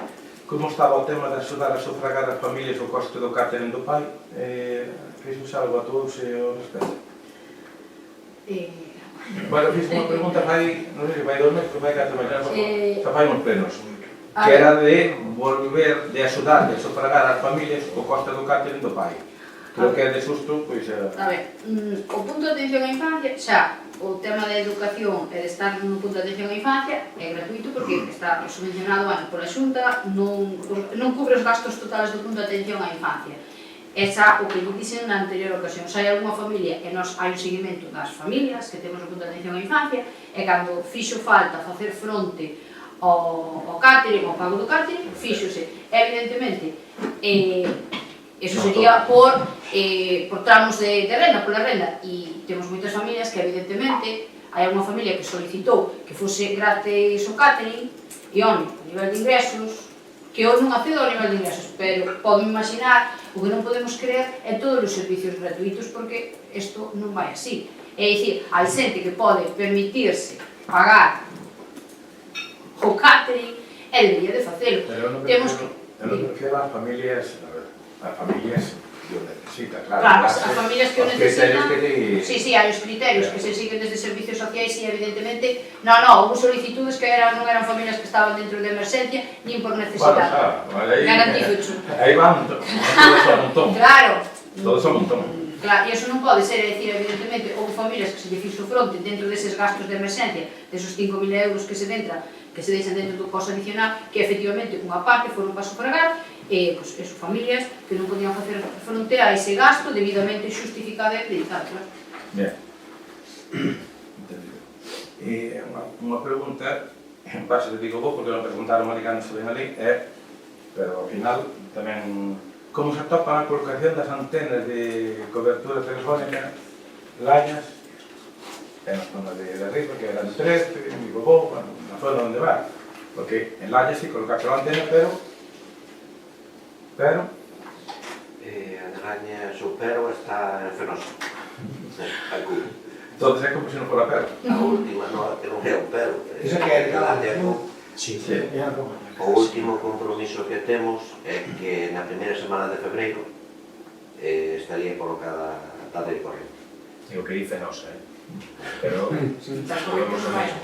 como estaba o tema de axudar a sufragar as familias o coste do catering do pai, fixo algo a todos ao respecto. Bueno, fiz unha pregunta fai, non sei se vai 2 meses, vai 4 meses, xa fai uns plenos, que era de volver, de axudar, de sufragar as familias o coste do catering do pai. Creo que é de susto, pois... A ver, o punto de atención á infancia, xa, o tema da educación e de estar nun punto de atención á infancia é gratuito porque está subvencionado pola Xunta, non cubre os gastos totales do punto de atención á infancia. E xa o que lle dixen na anterior ocasión, xa hai algunha familia e nos hai un seguimento das familias que temos o punto de atención á infancia e cando fixo falta facer fronte ao catering, ao pago do catering, fíxose. Evidentemente, eso sería por tramos de renda, pola renda, e temos moitas familias que evidentemente hai unha familia que solicitou que fose gratis o catering e home, a nivel de ingresos, que eu non accedo ao nivel de ingresos, pero podo imaginar, o que non podemos creer é todos os servicios gratuitos porque isto non vai así. É dicir, hai xente que pode permitirse pagar o catering e debería de facelo. Pero eu non prefiero as familias que o necesitan, claro. Claro, as familias que o necesitan, sí, hai os criterios que se siguen desde servicios sociais e evidentemente, houve solicitudes que non eran familias que estaban dentro de emerxencia nin por necesidade. Garantizo. Aí van, todos a montón. Claro. Todos a montón. Claro, e iso non pode ser, é dicir, evidentemente, houve familias que se lle fixo fronte dentro deses gastos de emerxencia, desos 5.000 euros que se deixan dentro do costo adicional, que efectivamente unha parte foron para sufragar, e eso, familias que non podían facer fronte a ese gasto debidamente xustificado e acreditado. Ben, entendido. E unha pregunta, en base de Vigo porque non preguntaron americanos se ven ali, pero ao final tamén como se atopa a colocación das antenas de cobertura telefónica Lañas en a zona de arriba, que eran 3, en Vigo, na zona onde va, porque en Lañas sí colocaste a antena, pero a de Lañas o pero está en Fenosa, aquí. Entón, é como se non fora perto. A última, que non é un pero. Esa que é de cada año. Sí. O último compromiso que temos é que na primeira semana de febreiro estaría colocada a tal de corrente. É o que dice nosa, pero vemos o mesmo.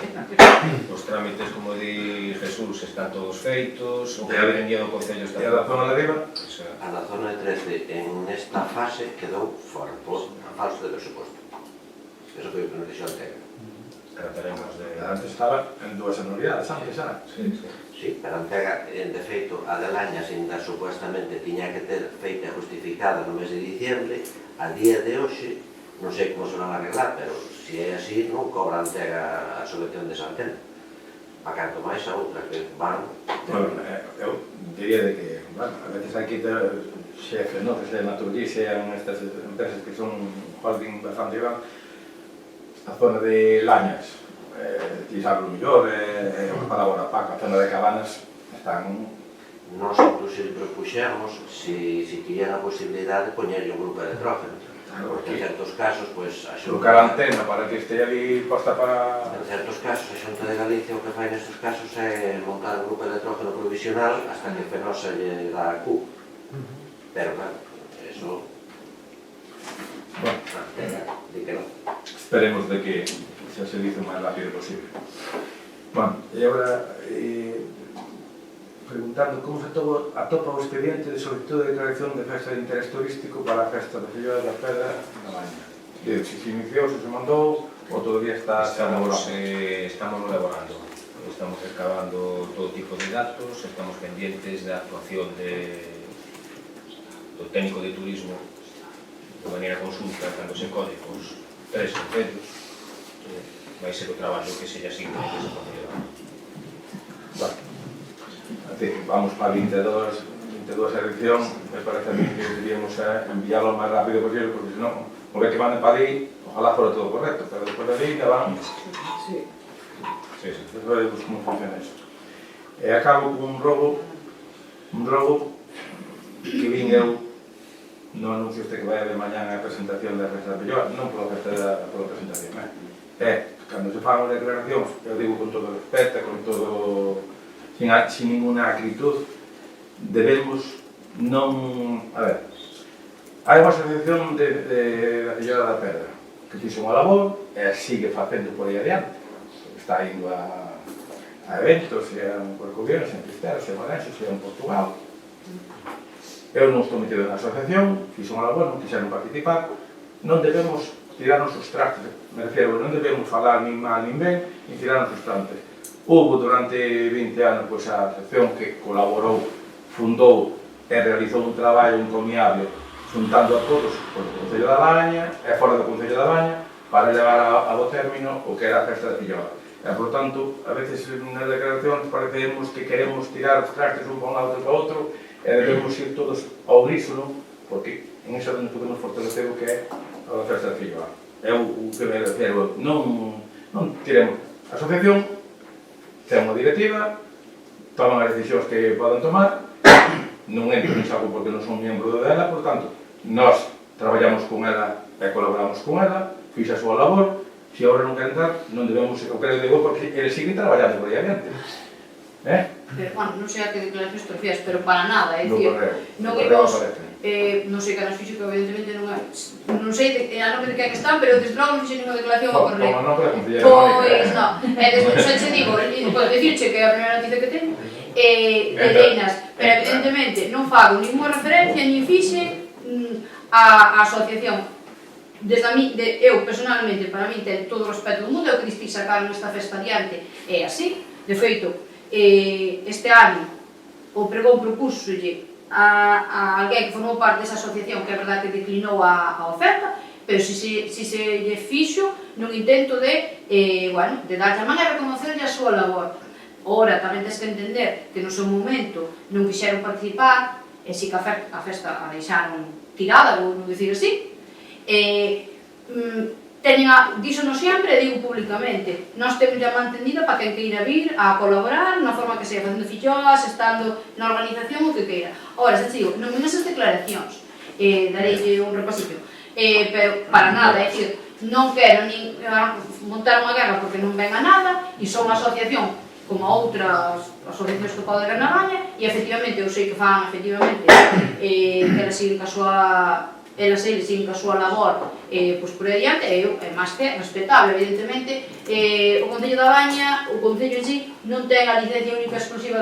Os trámites, como di Jesús, están todos feitos, o que ha vendido o Concello está... E a da zona de arriba? A da zona de 3D en esta fase quedou fora por falso de presuposto. Eso foi o que nos dixo Ortega. Trataremos de... Antes estaba en dúas anualidades, antes xa. Sí. Sí, pero Ortega, de feito, a de Lañas ainda supuestamente tiña que ter feita e justificada no mes de diciembre. A día de hoxe, non sei como se van a arreglar, pero se é así, non cobra Ortega a subvención de Santena. A canto máis a outra que van... Bueno, eu diría de que, bueno, a veces hai que ter xefe, non? Que se Naturgy, sean estas empresas que son holding bastante gran. A zona de Lañas, ti sabes o mellor, unha palabra paca, a zona de Cabanas están... Nos inclusive propuxemos se tiñan a posibilidade de poñerlle un grupo de electrógeno. Porque en certos casos, pois, a Xunta... Colocar a antena para que este ali posta para... En certos casos, a Xunta de Galicia o que fai nestes casos é montar un grupo de electrógeno provisional hasta que Fenosa lle dá a Q. Pero, claro, eso... Bueno, di que non. esperemos de que xa se dice o máis rápido posible. Bueno, e agora, preguntando como se atopa o expediente de solicitud de declaración de festa de interés turístico para a festa de Filloa da Pedra na Baña. Se iniciou, se mandou, ou todavía está... Estamos elaborando, estamos recabando todo tipo de datos, estamos pendientes da actuación do técnico de turismo de maneira consulta cando se códigos 3 concellos, vai ser o traballo que se lle asigna que se pode levar. Vamos para a 22 edición, me parece a mí que deberíamos enviarlo o máis rápido posible, porque senón, o que manden para aí, ojalá fora todo correcto, pero despois de aí, van... Sí. Despois veremos como funciona isto. E acabo con un robo que vin eu no anuncio este que vai haber mañán a presentación da festa de Filloa, non pola festa pola presentación, cando se fan as declaracións, eu digo con todo respeto, con todo... sin ninguna acritud, debemos non... A ver, hai unha asociación da Filloa da Pedra que fixo unha labor e sigue facendo por aí adiante. Está indo a eventos, se é en Corcovión, se en Fisterra, se en Valencia, se en Portugal. Eu non estou metido na asociación, fixo unha labor, non quixeron participar. Non debemos tirarnos os trastes, me refiero, non debemos falar nin mal nin ben, nin tirarnos os trastes. Houve durante 20 anos pois, a asociación que colaborou, fundou e realizou un traballo encomiable juntando a todos por o Concello da Baña e fora do Concello da Baña para levar a bo término o que era a festa de Filloa. E, por tanto, a veces nas declaracións parecemos que queremos tirar os trastes un para un lado e para outro e debemos ir todos ao unísono, porque en esa donde podemos fortalecer o que é a festa de Filloa. É o que me refiro, non tiremos. A asociación ten unha directiva, toman as decisións que poden tomar, non entro en saco porque non son membro dela, por tanto, nós traballamos con ela e colaboramos con ela, fixa a súa labor, se agora non queren entrar, non debemos ser o que digo porque eles siguen traballando por aí adiante. Pero, bueno, non sei a que declaracións te refías, pero para nada, é No dicir, correo. non imos, non sei que nas fixo que evidentemente non sei a nome de quen están, pero desde logo non fixe ninguna declaración ao correo. Como non para conciliar. Pois, non, despois xa che digo, podo dicirche que é a primeira noticia que teño, Leinas, pero evidentemente non fago ninguna referencia, nin fixe a asociación. Desde a mí, eu personalmente, para mí ten todo o respeto do mundo, é o que diste sacaron esta festa adiante, é así, de feito, este ano o pregón propúsolle a alguén que formou parte desa asociación que é verdade que declinou a oferta, pero se lle fixo nun intento de darlle a man e reconocerlle a súa labor. Ora, tamén tens que entender que no seu momento non quixeron participar e si que a festa a deixaron tirada, vou non dicir así, díxonos sempre e digo públicamente, nós temos a mantendida para quen queira vir a colaborar na forma que seja, facendo filloas, estando na organización o que queira. Ora, xa digo, non nesas declaracións, dareille un repasillo, pero para nada, é dicir, non quero nin montar unha guerra porque non ven a nada, e son unha asociación como outras asociacións que pode haber na Baña, e efectivamente eu sei que fan efectivamente que elas siguen ca súa eles siguen ca súa labor pois por aí adiante, e eu é máis que respetable, evidentemente o Concello da Baña, o Concello en sí non ten a licencia única exclusiva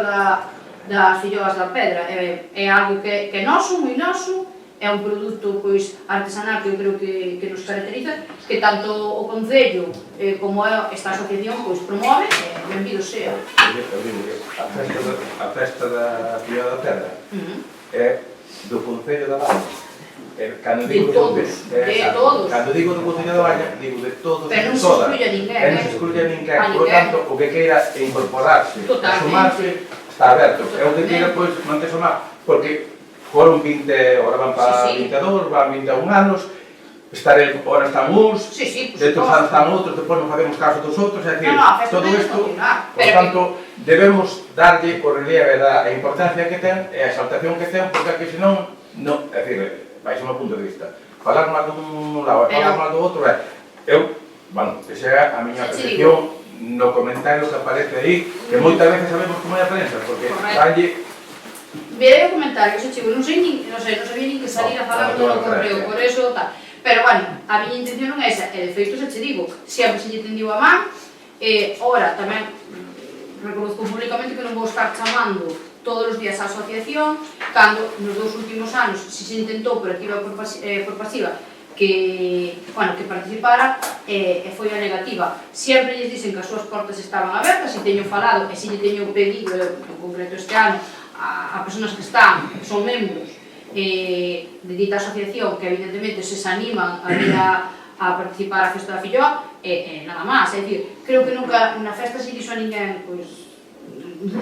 das filloas da pedra, é algo que é noso, moi noso, é un produto pois artesanal que eu creo que nos caracteriza, que tanto o Concello como esta asociación pois promove, benvido sea. Eu digo que a festa da Filloa da Pedra é do Concello da Baña. Cando digo de todos. Cando digo do Concello da Baña, digo de todos, pero non de se todas. excluye a ninguén, Non se excluye a ninguén, por lo tanto, o que queira incorporarse, sumarse, está aberto. É o que queira, pois, non te somar, porque foron 20, ahora van para 22, van 21 anos, ahora están uns, dentro están outros, depois non facemos caso dos outros, é dicir, todo isto, por tanto, debemos darlle o relieve da importancia que ten e a exaltación que ten, porque aquí senón, é dicir, vais a un punto de vista, falar mal dun lado e falar mal do outro, eu, bueno, que sea a miña percepción no comentario que aparece aí, que moitas veces sabemos como é a prensa, porque dalle. Verei o comentario, non sabía nin que salir a falar do correo, por eso tal. Pero, bueno, a miña intención non é esa, e de feito xa che digo, sempre se lle tendiu a man, ora tamén reconozco públicamente que non vou estar chamando todos os días a asociación, cando nos 2 últimos anos se intentou por activa e por pasiva que participara e foi a negativa. Sempre lles dicen que as súas portas estaban abertas, e teño falado, e se lle teño pedido, en concreto este ano, a persoas que son membros de dita asociación que evidentemente se animan a ir a participar a festa da Filloa e nada máis, é dicir, creo que nunca na festa se dixo a ninguén, pois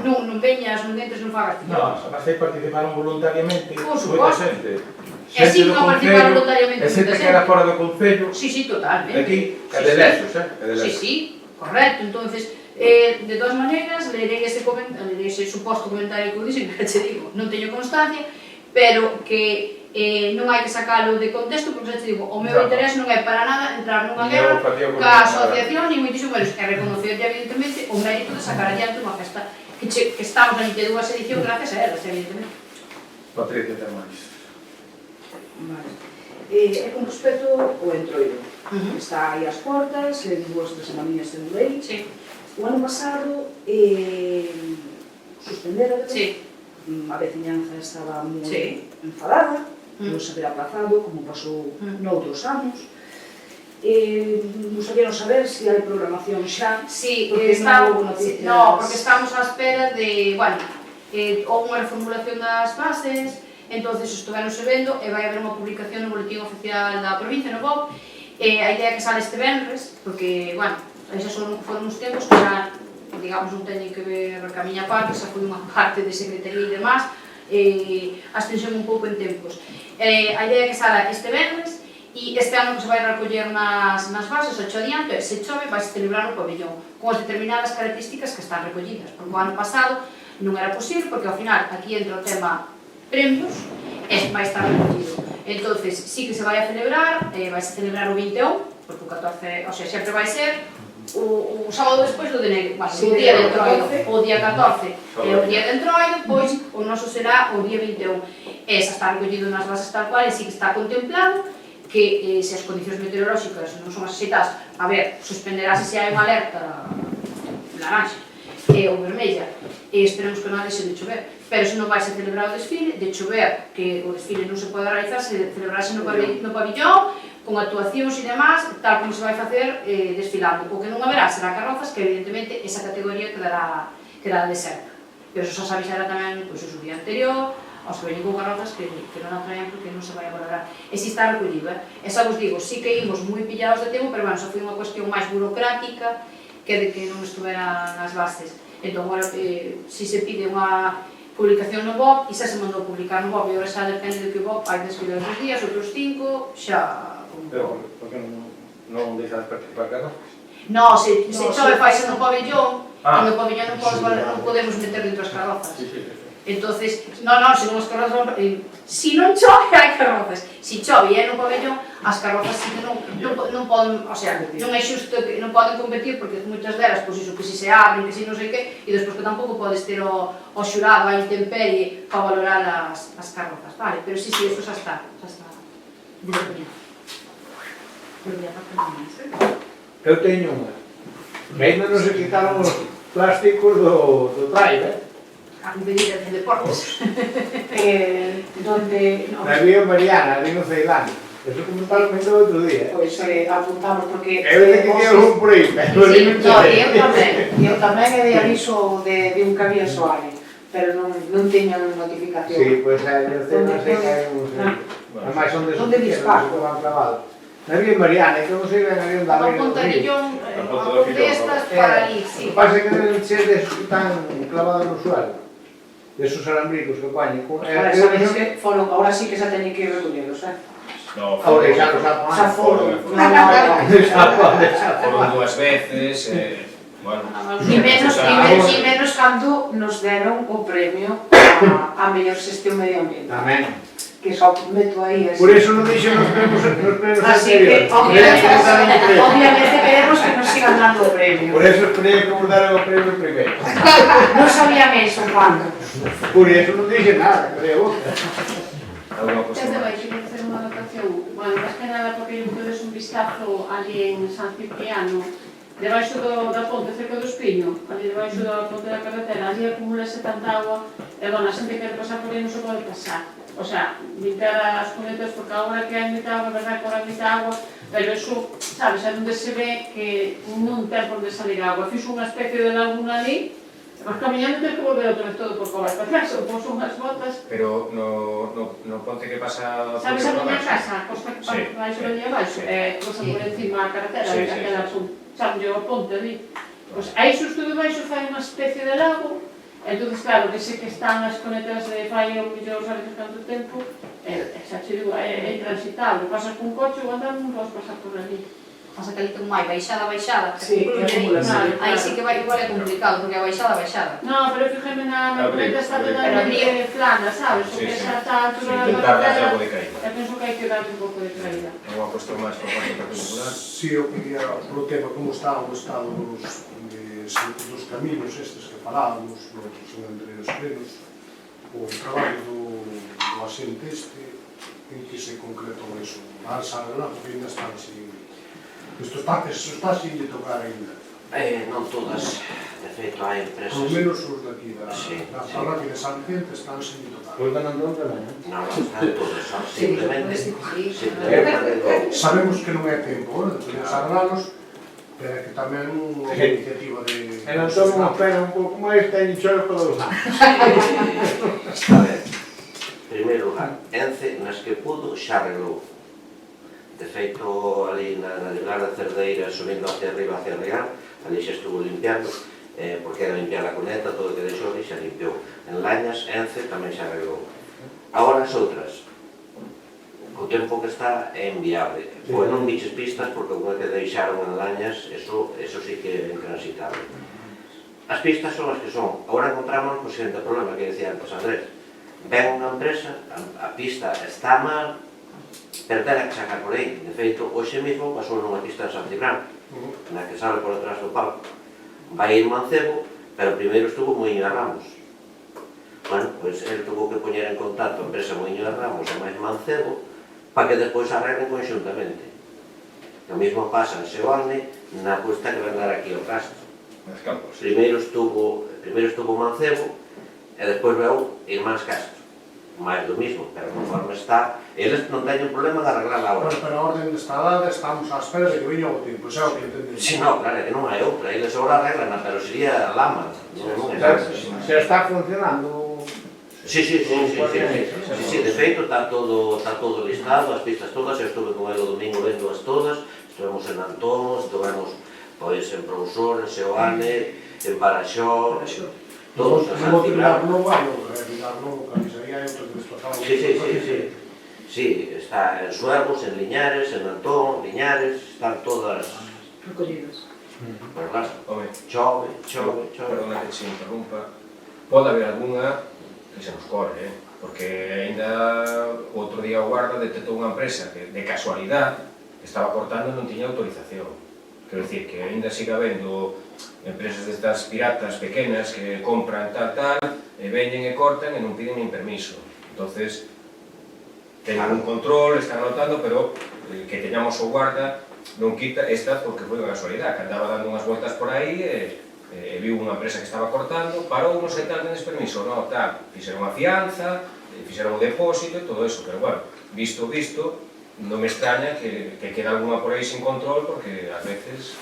non veñas, non entres, non fagas Filloa. Non, mas aí participaron voluntariamente moita xente. E si non participaron voluntariamente moita xente. E xente que era fora do Concello. Si, totalmente. Aquí, é de lexos, Si, correcto, entonces de todas maneiras, lerei ese suposto comentario que eu dixen, que che digo, non teño constancia, pero que non hai que sacalo de contexto, porque xa te digo, o meu interés non é para nada entrar nunha guerra ca asociación, ni moitísimo menos, e reconocer evidentemente o mérito de sacar adiante unha festa que estamos na 22 edición gracias a elas, evidentemente. Patricia, ten máis. Vale. E con respecto ao entroido, está aí as portas, en 2 semaninhas ten lei. O ano pasado suspenderon, a veciñanza estaba moi enfadada, non se haber aplazado, como pasou noutros anos. Nos querían saber se hai programación xa, porque estamos á espera de, houve unha reformulación das bases, entonces estuveronse vendo e vai haber unha publicación no boletín oficial da provincia, no BOP, a idea é que sale este venres, porque, xa foron uns tempos que xa, digamos, non teñen que ver a miña parte, xa foi unha parte de secretaría e demás, astensión un pouco en tempos. A idea é que sala este venres, e este ano que se vai recoller nas bases, ocho adianto, se chove, vai se celebrar no pabellón, con as determinadas características que están recollidas, porque o ano pasado non era posible, porque ao final aquí entra o tema premios, e vai estar recollido. Entonces, sí que se vai a celebrar, vai se celebrar o 21, porque o 14, o sea, sempre vai ser o sábado despois do de negro, o día de entroido, o día 14 e o día de entroido, pois o noso será o día 21. Esa está recollido nas bases tal cual, e sí que está contemplado que se as condicións meteorolóxicas non son as axeitadas, a ver, suspenderase se hai unha alerta laranxa ou vermella, e esperemos que non deixe de chover, pero se non vai se celebrar o desfile, de chover, que o desfile non se pode realizar, se celebrarse no pabillón, con actuacións e demás, tal como se vai facer desfilando. O que non haberá será carrozas, que evidentemente esa categoría quedará deserta. Pero eso xa avisará tamén o día anterior, aos que veñen con carrozas que non a traen porque non se vai a valorar. E si está recollido, e xa vos digo, si que imos moi pillados de tempo, pero xa foi unha cuestión máis burocrática que de que non estuveran as bases. Entón, si se pide unha publicación no BOP, e xa se mandou publicar no BOP, e agora xa depende de que o BOP hai desfile dos días, outros 5, xa... Pero, por que non deixas participar carrozas? Non, se chove faise no pabellón, e no pabellón non podemos meter dentro as carrozas. Entonces, se non as carrozas, si non chove hai carrozas, si chove e no pabellón, as carrozas si que non poden, o sea, non é xusto que non poden competir porque moitas delas, pois iso, que si se abren, que si non sei que, e despois que tampouco podes ter o xurado a intemperie para valorar as carrozas, vale? Pero si, eso xa está determinado. Eu teño unha. Ainda non se quitaron os plásticos do trailer. A competir de deportes. Donde... Na Vía Mariana, ali no Ceilán. Eso comentaron o outro día. Pois apuntamos porque... Eu de que tiña algún por aí, pero eu tamén é de aviso de un que había soare, pero non teño notificación. Sí, pois aí os temas se caen uns... Ademais son desos que van clavados. Na Vía Mariana, que non sei ben ali onde A Ponta de Llon, a Ponta destas para ali, O sí. que pasa é que deben ser desos que están clavados no suelo. Desos alambricos que poñen. Ahora sabedes que foron, ahora sí que xa teñen que recollelos, No, Ahora xa los xa foron. foron dúas veces, bueno... E menos cando nos deron o premio a mellor xestión medioambiental. Tamén. Que só meto aí así. Por eso non dixen nos premios Así que, anteriores. obviamente queremos que nos sigan dando o premio. Por eso esperei que nos daran o premio primeiro. Non sabían eso, Juan. Por eso non dixen nada, creo. Alguna Desde cuestión vai, máis? quero facer unha anotación. Bueno, máis que nada porque eu tedes un vistazo ali en San Cipriano, debaixo da ponte, cerca do Espiño, ali debaixo da ponte da carretera, ali acumulase tanta agua, e bueno, a xente que quere pasar por aí non se pode pasar. O sea, limpiar as cunetas, porque agora que hai moita agua, verdad que agora hai moita agua, pero eso, sabes, é onde se ve que non ten por onde salir agua. Fixo unha especie de laguna ali, mas camiñando ten que volver outra vez todo por cobar para atrás, ou pos unhas botas. Pero no ponte que pasa... Sabes a miña casa, a costa que Sí. baixo ali abaixo, cosa por encima a carretera, Sí, aquela sabe, o ponte ali. Pois aí xusto debaixo fai unha especie de lago, entonces claro, que sei que están as conetas de fai o millón, sabes canto tempo, xa che digo, é intransitable, pasas cun coche ou andando non podes pasar por ali. Pasa que ali ten máis baixada, Sí, concluye acumulación. aí sí que vai igual é complicado, porque a baixada. No, pero fíjame na Abre, coneta está abre. totalmente plana, sabes? Sí, Porque sí. xa está a Sí, altura da intentar darlle carretera, algo de caída. e penso que hai que darlle un pouco de caída. Alguna cuestión máis por parte particular? Si eu quería, polo tema como está o estado dos caminos estes que falábamos, que son entre os plenos, o traballo do asente este, en que se concretou eso, a Sarela, porque ainda están sin... Isto está sin lle tocar ainda. Non todas, de feito hai empresas... Polo menos os daqui da Sí, parroquia de San Vicente están sin lle tocar. Pois dan Antón tamén, Non, están todas, son simplemente... Sí. Simplemente Sabemos que non é tempo, de desarreglalos, pero é que tamén unha iniciativa de... E non tomo unha pena un pouco máis, teñen chove para 2 anos. A ver, en primeiro lugar, Ence, nas que pudo, xa arreglou. De feito, ali na Ligar da Cerdeira, subindo hacia arriba, hacia Real, ali xa estuvo limpiando, porque era limpiar a cuneta, todo o que deixou ali xa limpiou. En Lañas, Ence, tamén xa arreglou. Agora as outras, o tempo que está é inviable. Pois non biches pistas, porque o que deixaron en Lañas, eso sí que é intransitable. As pistas son as que son. Agora encontramos o seguinte problema que decía antes Andrés. Ven unha empresa, a pista está mal, pero terá que sacar por aí. De feito, hoxe mesmo pasou nunha pista de San Cibrán, na que sale por detrás do palco. Vai ir Mancebo, pero primeiro estuvo Moinho de Ramos. Bueno, pois ele tuvo que poñer en contacto a empresa Moinho de Ramos e máis Mancebo para que despois arreglen conxuntamente. O mesmo pasa en Seoane, na cuesta que vai dar aquí ao Castro. Nas campos. Primeiro estuvo Mancebo e despois veu Irmáns Castro. máis do mismo, pero conforme está, eles non teñen problema de arreglar a obra. Pero a orden está dada, estamos á espera de que veña o tempo, xa o que entendemos. Si, non, claro, que non hai outra, eles agora arreglan, pero sería lama, non é nada. Xa está funcionando. Sí, de feito está todo listado, as pistas todas, eu estuve con ele o domingo vendoas todas, estivemos en Antón, estivemos pois en Prousor, en Seoane, en Baraxó, todos en San Cibrán. Sí, está en Suervos, en Liñares, en Antón, Liñares, están todas recollidas. Pero claro, Home, chove. perdona que se interrumpa, pode haber algunha que se nos corre, porque ainda outro día o guarda detectou unha empresa que de casualidade estaba cortando e non tiña autorización. Quero dicir que ainda siga habendo empresas destas piratas pequenas que compran tal, e veñen e cortan e non piden nin permiso. Entonces, teñen un control, están anotando, pero que teñamos o guarda non quita esta porque foi unha casualidade, que andaba dando unhas voltas por aí e viu unha empresa que estaba cortando, parou, non sei tal, tenes permiso, non, tal, fixeron a fianza, fixeron o depósito e todo eso, pero bueno, visto, non me extraña que queda alguna por aí sin control porque ás veces...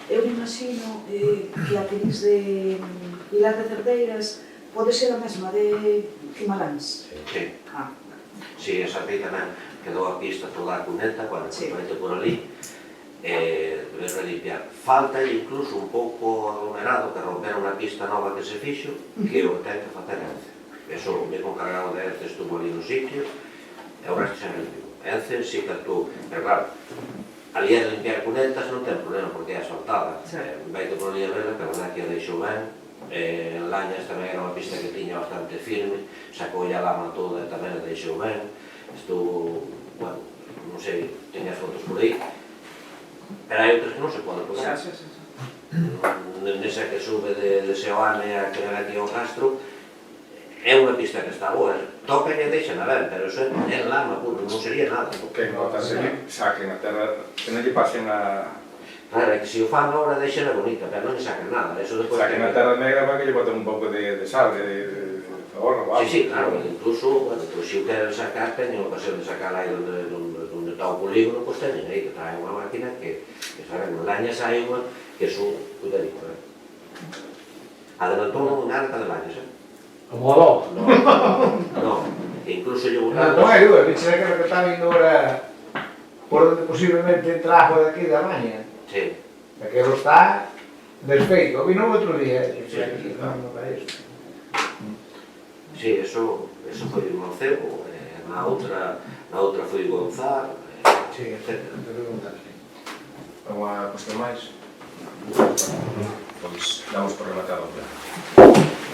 Eu imagino que a que dis de Pilar de Cerdeiras pode ser a mesma de Cimaláns. Sí. Sí, esa aquí tamén quedou a pista toda a cuneta, cando se mete por ali, debe limpiar. Falta incluso un pouco aglomerado que romper unha pista nova que se fixo, que o ten que facer Ence. Eso, o mesmo encargado de Ence estuvo ali no sitio, e o resto xa limpio. Ence sí que tú, pero claro, ali é limpiar cunetas non ten problema porque é asfaltada. Vaite por ali a verla, pero non aquí a deixou ben. En Lañas tamén era unha pista que tiña bastante firme, sacou a lama toda e tamén a deixou ben. Estuvo, bueno, non sei, teña fotos por aí. Pero hai outras que non se pode poder. Nesa que sube de Seoane a que ven aquí ao Castro, é unha pista que está boa. Tocan e deixan a ver, pero eso é lama puro, non sería nada. O que notas é saquen a terra, que non lle pasen a... Claro, é que se o fan ahora deixan a bonita, pero non lle saquen nada. Saquen a terra negra para que lle boten un pouco de sal, de horno ou algo. Sí, claro, incluso, bueno, se o queren sacar, teñen ocasión de sacar aí onde está o polígono, pois teñen aí que traen unha máquina que saben, en Lañas hai unha que son, cuidadito, adelantou unha arca de Lañas, Como do. No, que incluso lle botaron... Non hai dúas, que será que está vindo ahora por onde posiblemente trajo de aquí de Amaña. Sí. Aquilo está desfeito. Vino outro día, aquí, non parece. Sí, eso foi o Mancebo, na outra foi o Gonzar, Sí, etc. Alguna cuestión máis? Pois damos por rematado.